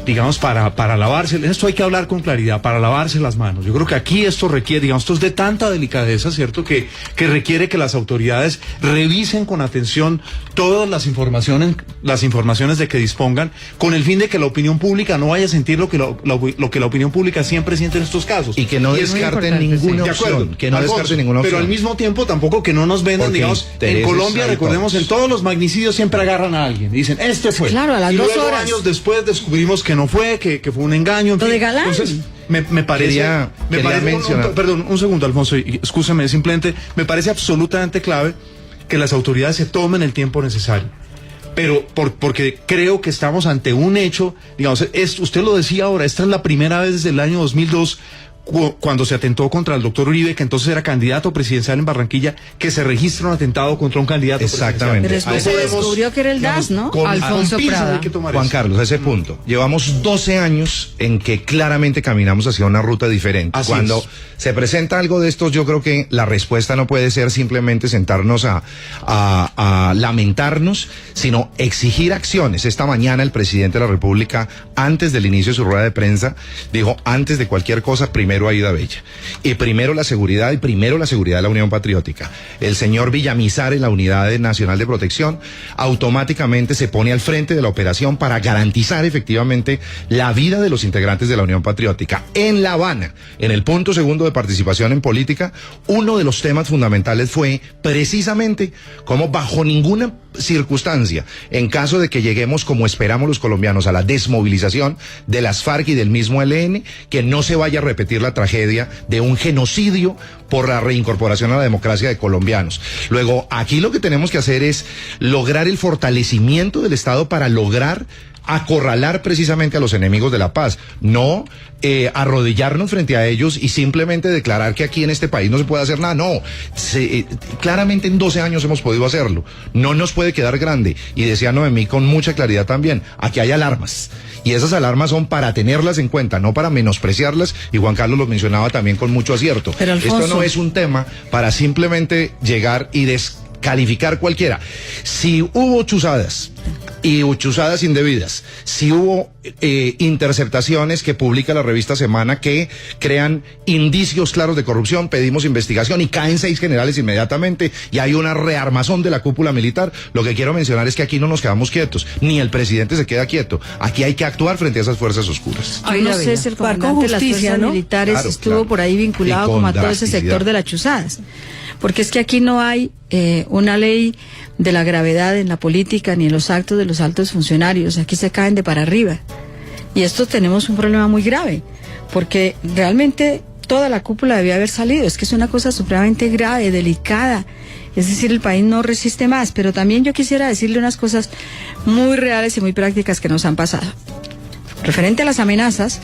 S7: digamos, para lavarse, esto hay que hablar con claridad, para lavarse las manos. Yo creo que aquí esto requiere, digamos, esto es de tanta delicadeza, ¿cierto? Que requiere que las autoridades revisen con atención todas las informaciones de que dispongan, con el fin de que la opinión pública no vaya a sentir lo que la opinión pública siempre siente en estos casos.
S8: Y que no descarten ninguna opción, que no descarten ninguna opción.
S7: Pero al mismo tiempo tampoco que no nos vendan, porque, digamos, en Colombia, recordemos, en todos los magnicidios siempre agarran a alguien, dicen, este fue.
S1: Claro, a las 2 horas.
S7: Años después descubrimos que no fue, que fue un engaño. En fin.
S1: De Galán.
S7: Entonces, me parece...
S8: Quería mencionar...
S7: Perdón, un segundo, Alfonso, y escúchame, simplemente me parece absolutamente clave que las autoridades se tomen el tiempo necesario pero porque creo que estamos ante un hecho, digamos, usted lo decía ahora, esta es la primera vez desde el año 2002, cuando se atentó contra el doctor Uribe, que entonces era candidato presidencial en Barranquilla, que se registra un atentado contra un candidato
S8: Exactamente.
S1: Pero después se descubrió que era el DAS, ¿no?
S2: Alfonso Prada.
S8: Juan Carlos, a ese punto. Llevamos 12 años en que claramente caminamos hacia una ruta diferente.
S7: Así
S8: Cuando
S7: es.
S8: se presenta algo de estos, yo creo que la respuesta no puede ser simplemente sentarnos a lamentarnos, sino exigir acciones. Esta mañana el presidente de la República, antes del inicio de su rueda de prensa, dijo, antes de cualquier cosa, primero Aída Bella. Y primero la seguridad de la Unión Patriótica. El señor Villamizar en la Unidad Nacional de Protección automáticamente se pone al frente de la operación para garantizar efectivamente la vida de los integrantes de la Unión Patriótica. En La Habana, en el punto segundo de participación en política, uno de los temas fundamentales fue precisamente cómo bajo ninguna circunstancia, en caso de que lleguemos como esperamos los colombianos a la desmovilización de las FARC y del mismo ELN, que no se vaya a repetir la tragedia de un genocidio por la reincorporación a la democracia de colombianos. Luego, aquí lo que tenemos que hacer es lograr el fortalecimiento del Estado para lograr acorralar precisamente a los enemigos de la paz, no arrodillarnos frente a ellos y simplemente declarar que aquí en este país no se puede hacer nada. No, claramente en 12 años hemos podido hacerlo, no nos puede quedar grande. Y decía Noemí con mucha claridad también, aquí hay alarmas, y esas alarmas son para tenerlas en cuenta, no para menospreciarlas, y Juan Carlos lo mencionaba también con mucho acierto.
S1: Pero, Alfonso,
S8: esto no es un tema para simplemente llegar y descalificar cualquiera. Si hubo chuzadas y chuzadas indebidas, si hubo interceptaciones que publica la revista Semana que crean indicios claros de corrupción, pedimos investigación y caen 6 generales inmediatamente y hay una rearmazón de la cúpula militar. Lo que quiero mencionar es que aquí no nos quedamos quietos, ni el presidente se queda quieto. Aquí hay que actuar frente a esas fuerzas oscuras.
S1: Yo no sé si el comandante de las fuerzas militares estuvo por ahí vinculado como a todo ese sector de las chuzadas. Porque es que aquí no hay una ley de la gravedad en la política ni en los actos de los altos funcionarios. Aquí se caen de para arriba. Y esto tenemos un problema muy grave, porque realmente toda la cúpula debía haber salido. Es que es una cosa supremamente grave, delicada. Es decir, el país no resiste más. Pero también yo quisiera decirle unas cosas muy reales y muy prácticas que nos han pasado. Referente a las amenazas,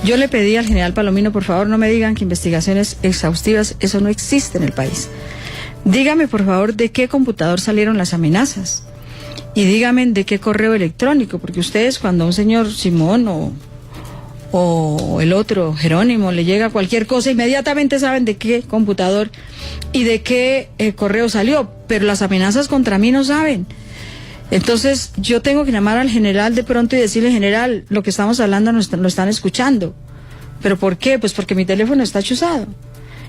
S1: yo le pedí al general Palomino, por favor, no me digan que investigaciones exhaustivas, eso no existe en el país. Dígame, por favor, de qué computador salieron las amenazas. Y dígame de qué correo electrónico, porque ustedes cuando a un señor Simón o el otro Jerónimo le llega cualquier cosa, inmediatamente saben de qué computador y de qué correo salió, pero las amenazas contra mí no saben. Entonces yo tengo que llamar al general de pronto y decirle, general, lo que estamos hablando lo están escuchando. ¿Pero por qué? Pues porque mi teléfono está chuzado.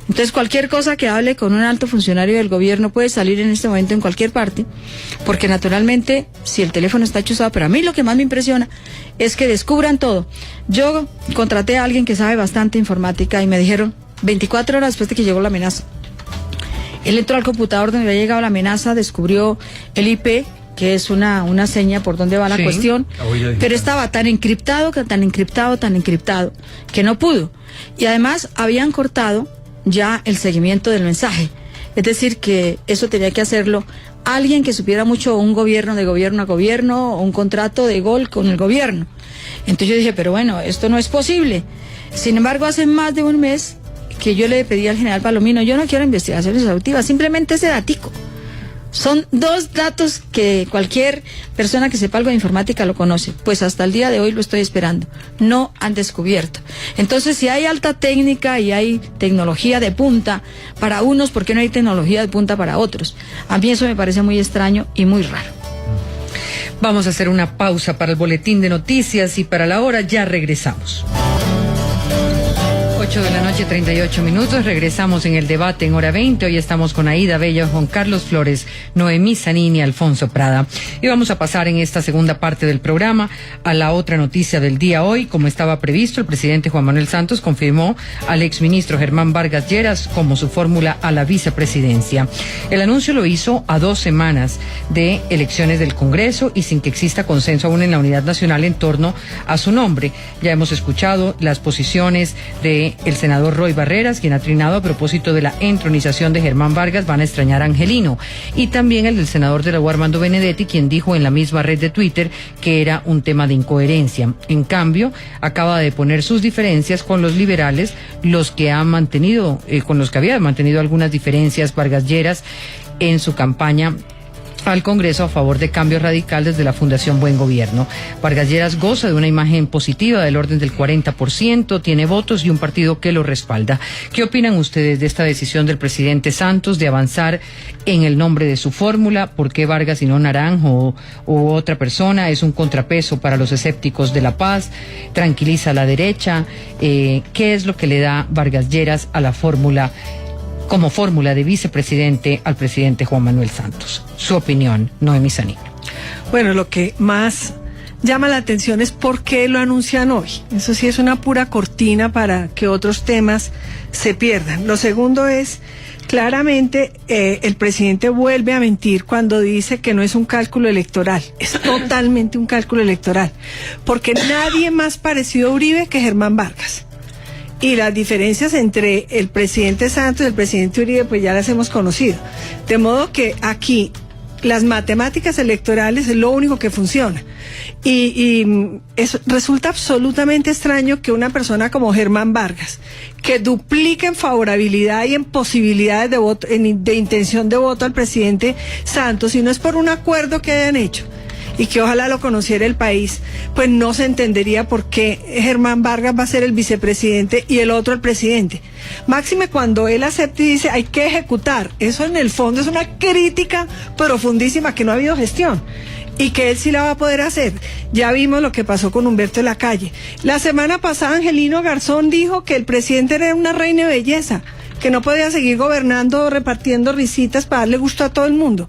S1: Entonces cualquier cosa que hable con un alto funcionario del gobierno puede salir en este momento en cualquier parte, porque naturalmente si el teléfono está chuzado, pero a mí lo que más me impresiona es que descubran todo. Yo contraté a alguien que sabe bastante informática y me dijeron 24 horas después de que llegó la amenaza. Él entró al computador donde había llegado la amenaza, descubrió el IP, que es una seña por donde va la cuestión, pero estaba tan encriptado, que no pudo. Y además habían cortado ya el seguimiento del mensaje. Es decir, que eso tenía que hacerlo alguien que supiera mucho, un gobierno de gobierno a gobierno, o un contrato de gol con el gobierno. Entonces yo dije, pero bueno, esto no es posible. Sin embargo, hace más de un mes que yo le pedí al general Palomino, yo no quiero investigaciones exhaustivas, simplemente ese datico. Son 2 datos que cualquier persona que sepa algo de informática lo conoce. Pues hasta el día de hoy lo estoy esperando. No han descubierto. Entonces, si hay alta técnica y hay tecnología de punta para unos, ¿por qué no hay tecnología de punta para otros? A mí eso me parece muy extraño y muy raro.
S2: Vamos a hacer una pausa para el boletín de noticias y para la hora ya regresamos. 8 de la noche, 38 minutos. Regresamos en el debate en hora 20. Hoy estamos con Aída Bella, Juan Carlos Flores, Noemí Zanini y Alfonso Prada. Y vamos a pasar en esta segunda parte del programa a la otra noticia del día hoy. Como estaba previsto, el presidente Juan Manuel Santos confirmó al exministro Germán Vargas Lleras como su fórmula a la vicepresidencia. El anuncio lo hizo a 2 semanas de elecciones del Congreso y sin que exista consenso aún en la unidad nacional en torno a su nombre. Ya hemos escuchado las posiciones de El senador Roy Barreras, quien ha trinado a propósito de la entronización de Germán Vargas, van a extrañar a Angelino. Y también el del senador de la UA, Armando Benedetti, quien dijo en la misma red de Twitter que era un tema de incoherencia. En cambio, acaba de poner sus diferencias con los liberales, con los que había mantenido algunas diferencias Vargas Lleras en su campaña al Congreso a favor de Cambio Radical desde la Fundación Buen Gobierno. Vargas Lleras goza de una imagen positiva del orden del 40%, tiene votos y un partido que lo respalda. ¿Qué opinan ustedes de esta decisión del presidente Santos de avanzar en el nombre de su fórmula? ¿Por qué Vargas y no Naranjo u otra persona? ¿Es un contrapeso para los escépticos de la paz? ¿Tranquiliza a la derecha? ¿Qué es lo que le da Vargas Lleras a la fórmula como fórmula de vicepresidente al presidente Juan Manuel Santos? Su opinión, Noemí Sanín.
S6: Bueno, lo que más llama la atención es por qué lo anuncian hoy. Eso sí es una pura cortina para que otros temas se pierdan. Lo segundo es, claramente, el presidente vuelve a mentir cuando dice que no es un cálculo electoral. Es totalmente un cálculo electoral. Porque nadie más parecido a Uribe que Germán Vargas. Y las diferencias entre el presidente Santos y el presidente Uribe, pues ya las hemos conocido. De modo que aquí las matemáticas electorales es lo único que funciona. Resulta absolutamente extraño que una persona como Germán Vargas, que duplica en favorabilidad y en posibilidades de voto, de intención de voto al presidente Santos, y no es por un acuerdo que hayan hecho, y que ojalá lo conociera el país, pues no se entendería por qué Germán Vargas va a ser el vicepresidente y el otro el presidente. Máxime cuando él acepta y dice hay que ejecutar. Eso en el fondo es una crítica profundísima, que no ha habido gestión y que él sí la va a poder hacer. Ya vimos lo que pasó con Humberto Lacalle. La semana pasada Angelino Garzón dijo que el presidente era una reina de belleza, que no podía seguir gobernando repartiendo risitas para darle gusto a todo el mundo.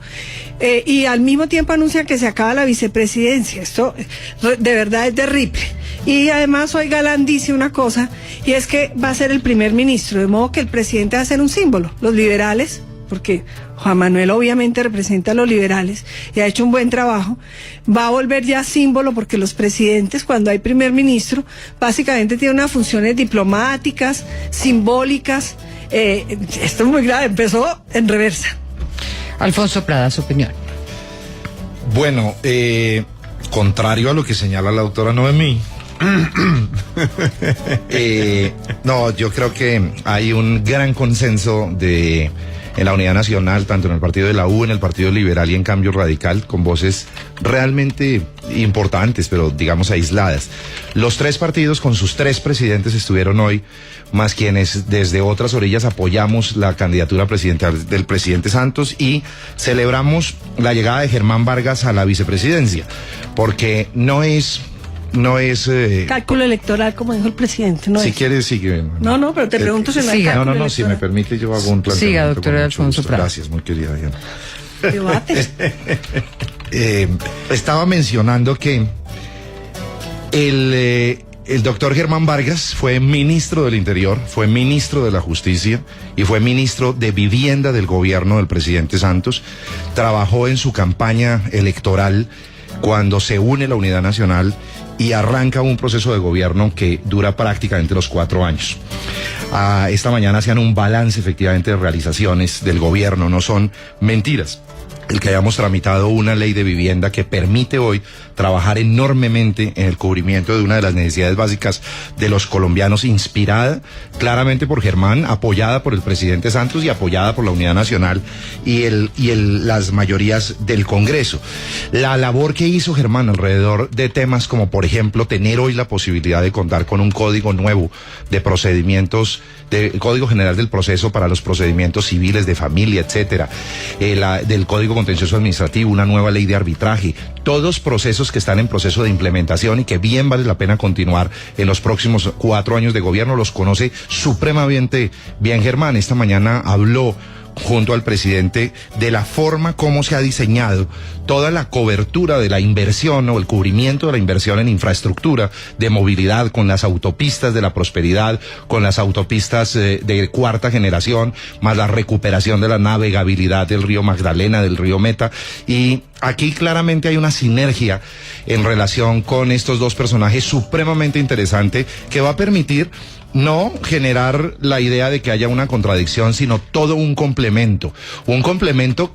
S6: Y al mismo tiempo anuncian que se acaba la vicepresidencia. Esto de verdad es terrible. Y además hoy Galán dice una cosa, y es que va a ser el primer ministro, de modo que el presidente va a ser un símbolo. Los liberales, porque Juan Manuel obviamente representa a los liberales y ha hecho un buen trabajo, va a volver ya símbolo, porque los presidentes, cuando hay primer ministro, básicamente tienen unas funciones diplomáticas, simbólicas. Esto es muy grave, empezó en reversa.
S2: Alfonso Prada, su opinión.
S8: Bueno, contrario a lo que señala la doctora Noemí, no, yo creo que hay un gran consenso en la unidad nacional, tanto en el partido de la U, en el partido liberal y en Cambio Radical, con voces realmente importantes, pero digamos aisladas. Los tres partidos con sus tres presidentes estuvieron hoy, más quienes desde otras orillas apoyamos la candidatura presidencial del presidente Santos, y celebramos la llegada de Germán Vargas a la vicepresidencia, porque no es
S6: cálculo electoral, como dijo el presidente. No
S8: si
S6: es.
S8: quieres, sigue.
S6: No, pero te pregunto si no hay cálculo electoral.
S8: Si me permite, yo hago un planteamiento.
S2: Siga, doctora Alfonso Prada.
S8: Gracias, muy querida Diana.
S6: Debate.
S8: Estaba mencionando que el doctor Germán Vargas fue ministro del Interior, fue ministro de la Justicia y fue ministro de Vivienda del gobierno del presidente Santos. Trabajó en su campaña electoral cuando se une la Unidad Nacional y arranca un proceso de gobierno que dura prácticamente los 4 años. Esta mañana hacían un balance efectivamente de realizaciones del gobierno, no son mentiras. El que hayamos tramitado una ley de vivienda que permite hoy trabajar enormemente en el cubrimiento de una de las necesidades básicas de los colombianos, inspirada claramente por Germán, apoyada por el presidente Santos y apoyada por la Unidad Nacional y las mayorías del Congreso. La labor que hizo Germán alrededor de temas como, por ejemplo, tener hoy la posibilidad de contar con un código nuevo de procedimientos, del Código General del Proceso para los procedimientos civiles de familia, etcétera, del Código Contencioso Administrativo, una nueva ley de arbitraje, todos procesos que están en proceso de implementación y que bien vale la pena continuar en los próximos 4 años de gobierno, los conoce supremamente bien Germán. Esta mañana habló junto al presidente de la forma como se ha diseñado toda la cobertura de la inversión o el cubrimiento de la inversión en infraestructura de movilidad, con las autopistas de la prosperidad, con las autopistas de cuarta generación, más la recuperación de la navegabilidad del río Magdalena, del río Meta, y aquí claramente hay una sinergia en relación con estos dos personajes supremamente interesante que va a permitir no generar la idea de que haya una contradicción, sino todo un complemento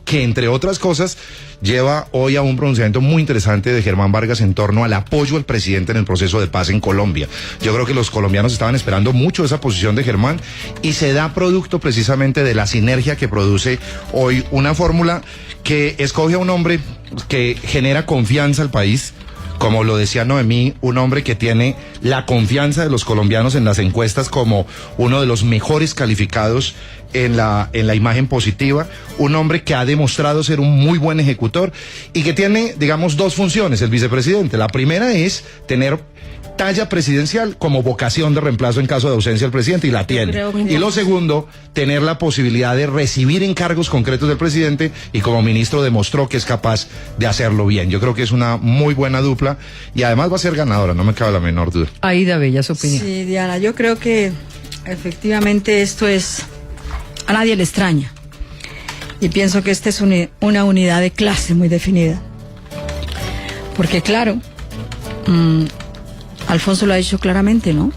S8: que, entre otras cosas, lleva hoy a un pronunciamiento muy interesante de Germán Vargas en torno al apoyo al presidente en el proceso de paz en Colombia. Yo creo que los colombianos estaban esperando mucho esa posición de Germán y se da producto precisamente de la sinergia que produce hoy una fórmula que escoge a un hombre que genera confianza al país. Como lo decía Noemí, un hombre que tiene la confianza de los colombianos en las encuestas como uno de los mejores calificados en la imagen positiva, un hombre que ha demostrado ser un muy buen ejecutor y que tiene, digamos, dos funciones, el vicepresidente. La primera es tener talla presidencial como vocación de reemplazo en caso de ausencia del presidente, y la tiene. Y lo segundo, tener la posibilidad de recibir encargos concretos del presidente, y como ministro demostró que es capaz de hacerlo bien. Yo creo que es una muy buena dupla y además va a ser ganadora, no me cabe la menor duda.
S2: Aida Bella, su opinión.
S1: Sí, Diana, yo creo que efectivamente esto es, a nadie le extraña, y pienso que esta es una unidad de clase muy definida, porque claro, Alfonso lo ha dicho claramente, ¿no?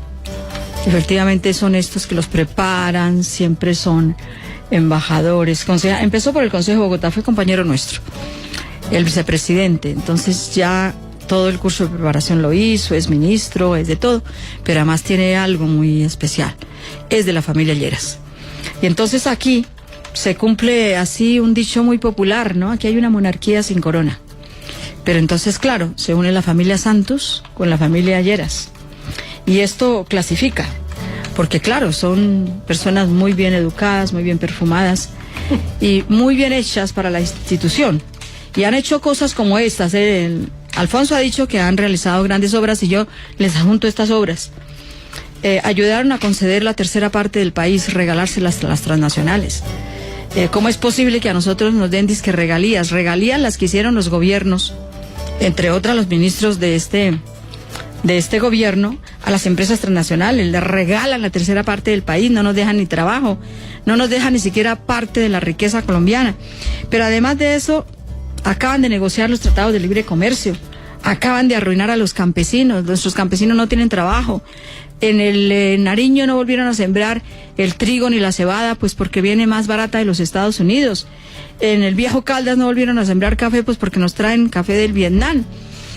S1: Efectivamente son estos que los preparan, siempre son embajadores. Empezó por el Consejo de Bogotá, fue compañero nuestro, el vicepresidente. Entonces ya todo el curso de preparación lo hizo, es ministro, es de todo, pero además tiene algo muy especial, es de la familia Lleras. Y entonces aquí se cumple así un dicho muy popular, ¿no? Aquí hay una monarquía sin corona. Pero entonces, claro, se une la familia Santos con la familia Lleras. Y esto clasifica, porque claro, son personas muy bien educadas, muy bien perfumadas y muy bien hechas para la institución. Y han hecho cosas como estas. Alfonso ha dicho que han realizado grandes obras y yo les adjunto estas obras. Ayudaron a conceder la tercera parte del país, regalárselas a las transnacionales. ¿Cómo es posible que a nosotros nos den disque regalías? Regalías las que hicieron los gobiernos, entre otras los ministros de este gobierno, a las empresas transnacionales. Les regalan la tercera parte del país, no nos dejan ni trabajo, no nos dejan ni siquiera parte de la riqueza colombiana. Pero además de eso, acaban de negociar los tratados de libre comercio, acaban de arruinar a los campesinos, nuestros campesinos no tienen trabajo. En el Nariño no volvieron a sembrar el trigo ni la cebada, pues porque viene más barata de los Estados Unidos. En el Viejo Caldas no volvieron a sembrar café, pues porque nos traen café del Vietnam.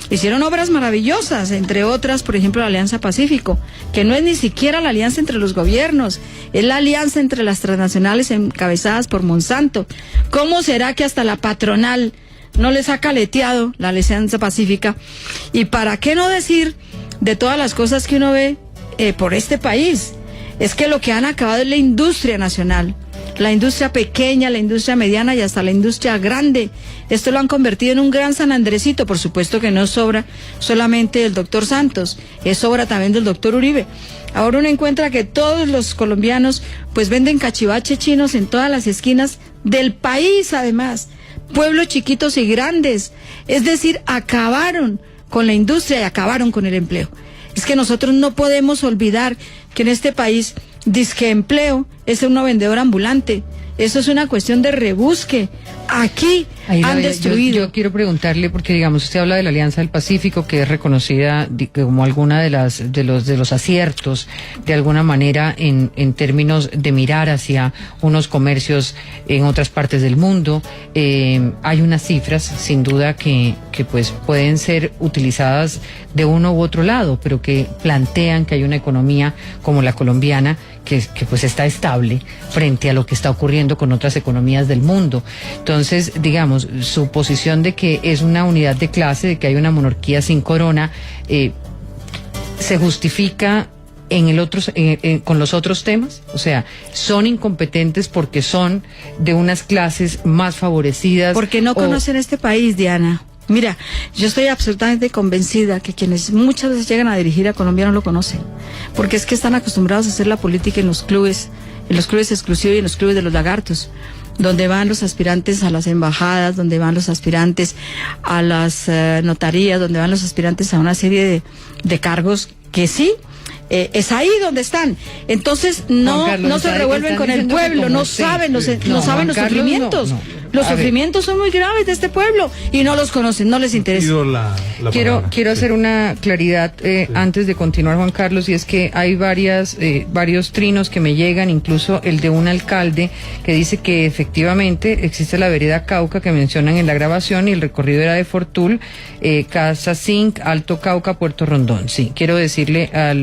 S1: Hicieron obras maravillosas, entre otras, por ejemplo, la Alianza Pacífico, que no es ni siquiera la alianza entre los gobiernos, es la alianza entre las transnacionales encabezadas por Monsanto. ¿Cómo será que hasta la patronal no les ha caleteado la Alianza Pacífica? ¿Y para qué no decir de todas las cosas que uno ve por este país? Es que lo que han acabado es la industria nacional, la industria pequeña, la industria mediana y hasta la industria grande. Esto lo han convertido en un gran San Andresito. Por supuesto que no sobra solamente del doctor Santos, es obra también del doctor Uribe. Ahora uno encuentra que todos los colombianos pues venden cachivache chinos en todas las esquinas del país, además, pueblos chiquitos y grandes. Es decir, acabaron con la industria y acabaron con el empleo. Es que nosotros no podemos olvidar que en este país disque empleo es uno vendedor ambulante. Eso es una cuestión de rebusque. Aquí han destruido.
S2: Yo quiero preguntarle, porque digamos, usted habla de la Alianza del Pacífico, que es reconocida como alguna de los aciertos, de alguna manera, en términos de mirar hacia unos comercios en otras partes del mundo. Hay unas cifras, sin duda, que pues pueden ser utilizadas de uno u otro lado, pero que plantean que hay una economía como la colombiana que pues está estable frente a lo que está ocurriendo con otras economías del mundo. Entonces, digamos, su posición de que es una unidad de clase, de que hay una monarquía sin corona, ¿se justifica con los otros temas? O sea, ¿son incompetentes porque son de unas clases más favorecidas?
S1: Porque no conocen este país, Diana. Mira, yo estoy absolutamente convencida que quienes muchas veces llegan a dirigir a Colombia no lo conocen, porque es que están acostumbrados a hacer la política en los clubes exclusivos y en los clubes de los lagartos. donde van los aspirantes a las embajadas, donde van los aspirantes a las notarías, donde van los aspirantes a una serie de cargos que sí, es ahí donde están. Entonces no se revuelven con el pueblo, no saben los sufrimientos. Los sufrimientos son muy graves de este pueblo y no los conocen, no les interesa.
S2: Quiero hacer una claridad antes de continuar, Juan Carlos, y es que hay varios trinos que me llegan, incluso el de un alcalde que dice que efectivamente existe la vereda Cauca que mencionan en la grabación y el recorrido era de Fortul, Casa Zinc, Alto Cauca, Puerto Rondón. Sí, quiero decirle a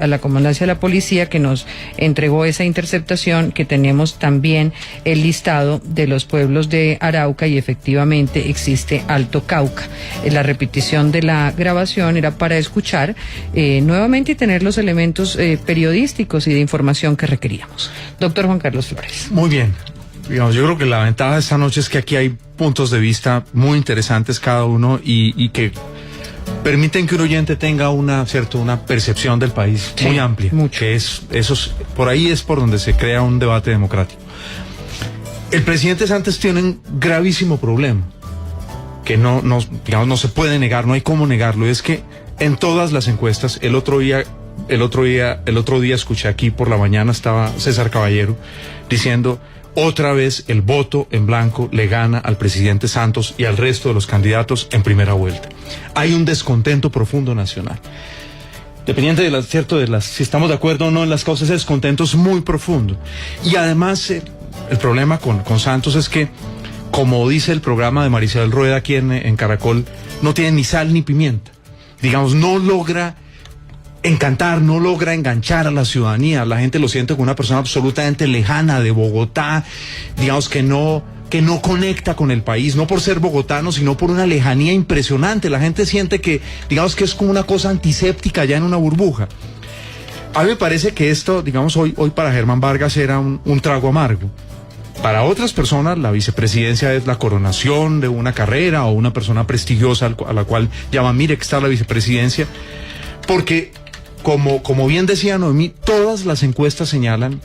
S2: la comandancia de la policía que nos entregó esa interceptación, que tenemos también el listado de los pueblos de Arauca y efectivamente existe Alto Cauca. La repetición de la grabación era para escuchar nuevamente y tener los elementos periodísticos y de información que requeríamos. Doctor Juan Carlos Flores.
S7: Muy bien. Digamos, yo creo que la ventaja de esta noche es que aquí hay puntos de vista muy interesantes cada uno y que permiten que un oyente tenga una percepción del país muy amplia. Mucho. Que por ahí es por donde se crea un debate democrático. El presidente Santos tiene un gravísimo problema que no se puede negar, no hay cómo negarlo. Es que en todas las encuestas, el otro día escuché aquí por la mañana, estaba César Caballero diciendo: otra vez el voto en blanco le gana al presidente Santos y al resto de los candidatos en primera vuelta. Hay un descontento profundo nacional. Dependiente si estamos de acuerdo o no en las causas, ese descontento es muy profundo. Y además, el problema con Santos es que, como dice el programa de Maricel Rueda aquí en Caracol, no tiene ni sal ni pimienta. Digamos, no logra encantar, no logra enganchar a la ciudadanía. La gente lo siente como una persona absolutamente lejana de Bogotá, digamos que no conecta con el país, no por ser bogotano, sino por una lejanía impresionante. La gente siente que, digamos, que es como una cosa antiséptica ya en una burbuja. A mí me parece que esto, digamos, hoy para Germán Vargas era un trago amargo. Para otras personas, la vicepresidencia es la coronación de una carrera o una persona prestigiosa a la cual llaman: mire que está la vicepresidencia. Porque, como bien decía Noemí, todas las encuestas señalan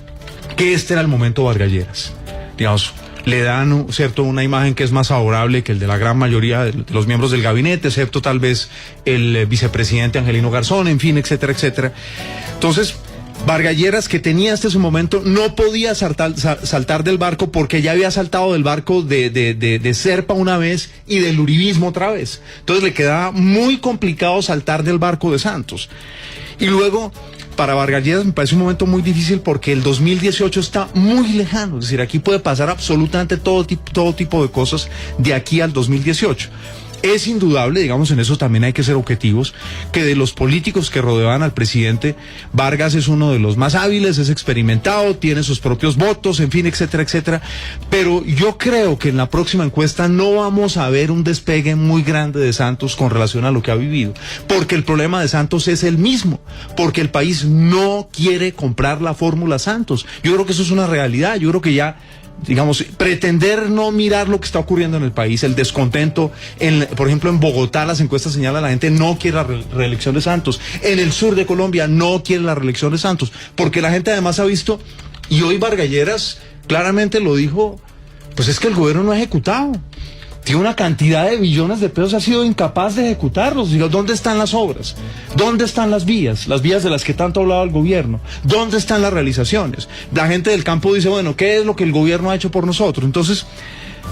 S7: que este era el momento Vargas Lleras. Digamos, le dan una imagen que es más favorable que el de la gran mayoría de los miembros del gabinete, excepto tal vez el vicepresidente Angelino Garzón, en fin, etcétera, etcétera. Entonces, Vargas Lleras, que tenía hasta ese momento, no podía saltar del barco porque ya había saltado del barco de Serpa una vez y del uribismo otra vez. Entonces le quedaba muy complicado saltar del barco de Santos. Y luego, para Vargas Lleras me parece un momento muy difícil porque el 2018 está muy lejano. Es decir, aquí puede pasar absolutamente todo tipo de cosas de aquí al 2018. Es indudable, digamos, en eso también hay que ser objetivos, que de los políticos que rodeaban al presidente, Vargas es uno de los más hábiles, es experimentado, tiene sus propios votos, en fin, etcétera, etcétera. Pero yo creo que en la próxima encuesta no vamos a ver un despegue muy grande de Santos con relación a lo que ha vivido. Porque el problema de Santos es el mismo, porque el país no quiere comprar la fórmula Santos. Yo creo que eso es una realidad, yo creo que ya, digamos, pretender no mirar lo que está ocurriendo en el país, el descontento, por ejemplo, en Bogotá las encuestas señalan la gente no quiere la reelección de Santos, en el sur de Colombia no quiere la reelección de Santos, porque la gente además ha visto, y hoy Vargas Lleras claramente lo dijo, pues es que el gobierno no ha ejecutado. Tiene una cantidad de billones de pesos, ha sido incapaz de ejecutarlos. ¿Dónde están las obras? ¿Dónde están las vías? Las vías de las que tanto ha hablado el gobierno. ¿Dónde están las realizaciones? La gente del campo dice, bueno, ¿qué es lo que el gobierno ha hecho por nosotros? Entonces,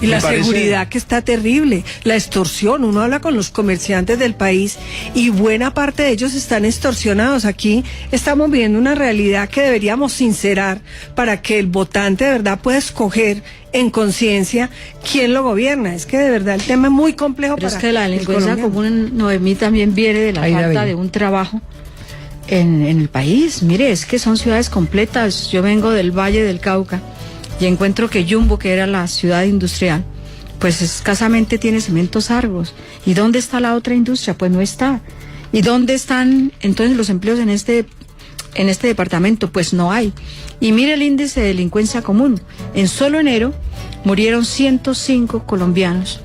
S6: y la seguridad que está terrible, la extorsión, uno habla con los comerciantes del país y buena parte de ellos están extorsionados. Aquí estamos viviendo una realidad que deberíamos sincerar para que el votante de verdad pueda escoger en conciencia quién lo gobierna. Es que de verdad el tema es muy complejo.
S1: Pero es que la delincuencia común, Noemí, también viene de la falta de un trabajo en el país. Mire, es que son ciudades completas. Yo vengo del Valle del Cauca y encuentro que Yumbo, que era la ciudad industrial, pues escasamente tiene Cementos Argos. ¿Y dónde está la otra industria? Pues no está. ¿Y dónde están entonces los empleos en este departamento? Pues no hay. Y mire el índice de delincuencia común. En solo enero murieron 105 colombianos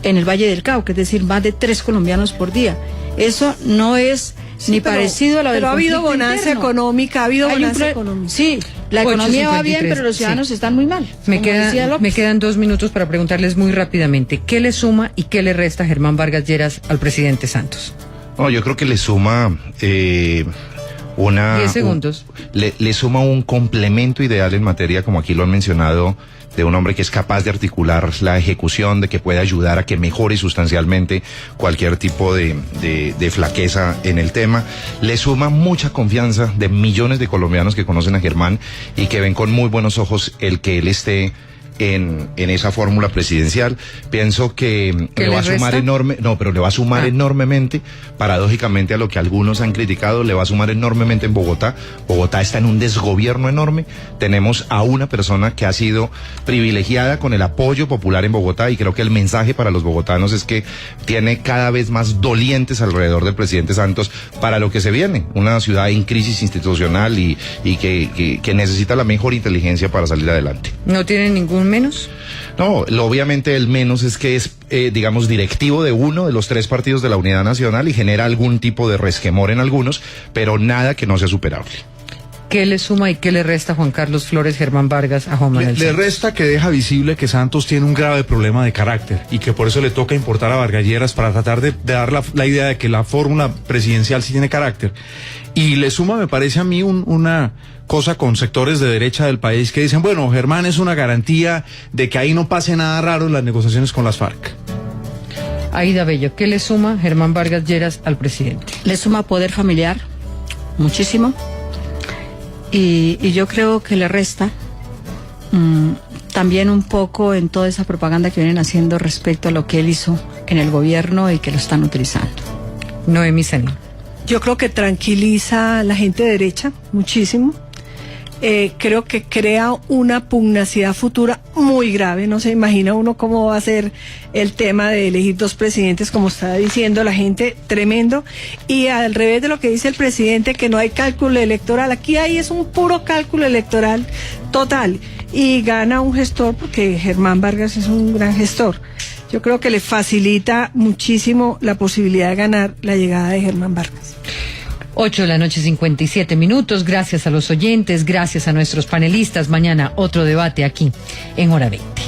S1: en el Valle del Cauca, es decir, más de 3 colombianos por día. Eso no es ni parecido a lo del
S6: Pero ha habido
S1: conflicto
S6: bonanza
S1: interno.
S6: económica, ha habido bonanza económica.
S1: Sí, la economía va bien, pero los ciudadanos
S2: sí.
S1: están muy mal.
S2: Me quedan 2 minutos para preguntarles muy rápidamente, ¿qué le suma y qué le resta Germán Vargas Lleras al presidente Santos?
S8: No, yo creo que le suma 10
S2: segundos.
S8: Le suma un complemento ideal en materia, como aquí lo han mencionado, de un hombre que es capaz de articular la ejecución, de que puede ayudar a que mejore sustancialmente cualquier tipo de flaqueza en el tema. Le suma mucha confianza de millones de colombianos que conocen a Germán y que ven con muy buenos ojos el que él esté en esa fórmula presidencial. Pienso que le va a sumar pero le va a sumar enormemente, paradójicamente a lo que algunos han criticado, le va a sumar enormemente en Bogotá. Bogotá está en un desgobierno enorme. Tenemos a una persona que ha sido privilegiada con el apoyo popular en Bogotá, y creo que el mensaje para los bogotanos es que tiene cada vez más dolientes alrededor del presidente Santos para lo que se viene, una ciudad en crisis institucional y que necesita la mejor inteligencia para salir adelante.
S2: ¿No tiene ningún menos?
S8: No, obviamente el menos es que es, digamos, directivo de uno de los 3 partidos de la Unidad Nacional y genera algún tipo de resquemor en algunos, pero nada que no sea superable.
S2: ¿Qué le suma y qué le resta Juan Carlos Flores Germán Vargas a Juan Manuel
S7: Le
S2: Santos?
S7: resta que deja visible que Santos tiene un grave problema de carácter y que por eso le toca importar a Vargas Lleras para tratar de dar la idea de que la fórmula presidencial sí tiene carácter. Y le suma, me parece a mí, una cosa con sectores de derecha del país que dicen, bueno, Germán es una garantía de que ahí no pase nada raro en las negociaciones con las FARC.
S2: Aida Bello, ¿qué le suma Germán Vargas Lleras al presidente?
S1: Le suma poder familiar, muchísimo. Y yo creo que le resta también un poco en toda esa propaganda que vienen haciendo respecto a lo que él hizo en el gobierno y que lo están utilizando.
S2: Noemí Sanín.
S6: Yo creo que tranquiliza a la gente de derecha muchísimo. Creo que crea una pugnacidad futura muy grave. No se imagina uno cómo va a ser el tema de elegir 2 presidentes, como está diciendo la gente, tremendo. Y al revés de lo que dice el presidente, que no hay cálculo electoral, aquí hay es un puro cálculo electoral total. Y gana un gestor, porque Germán Vargas es un gran gestor. Yo creo que le facilita muchísimo la posibilidad de ganar la llegada de Germán Vargas.
S2: 8:57 p.m. Gracias a los oyentes, gracias a nuestros panelistas. Mañana otro debate aquí en Hora 20.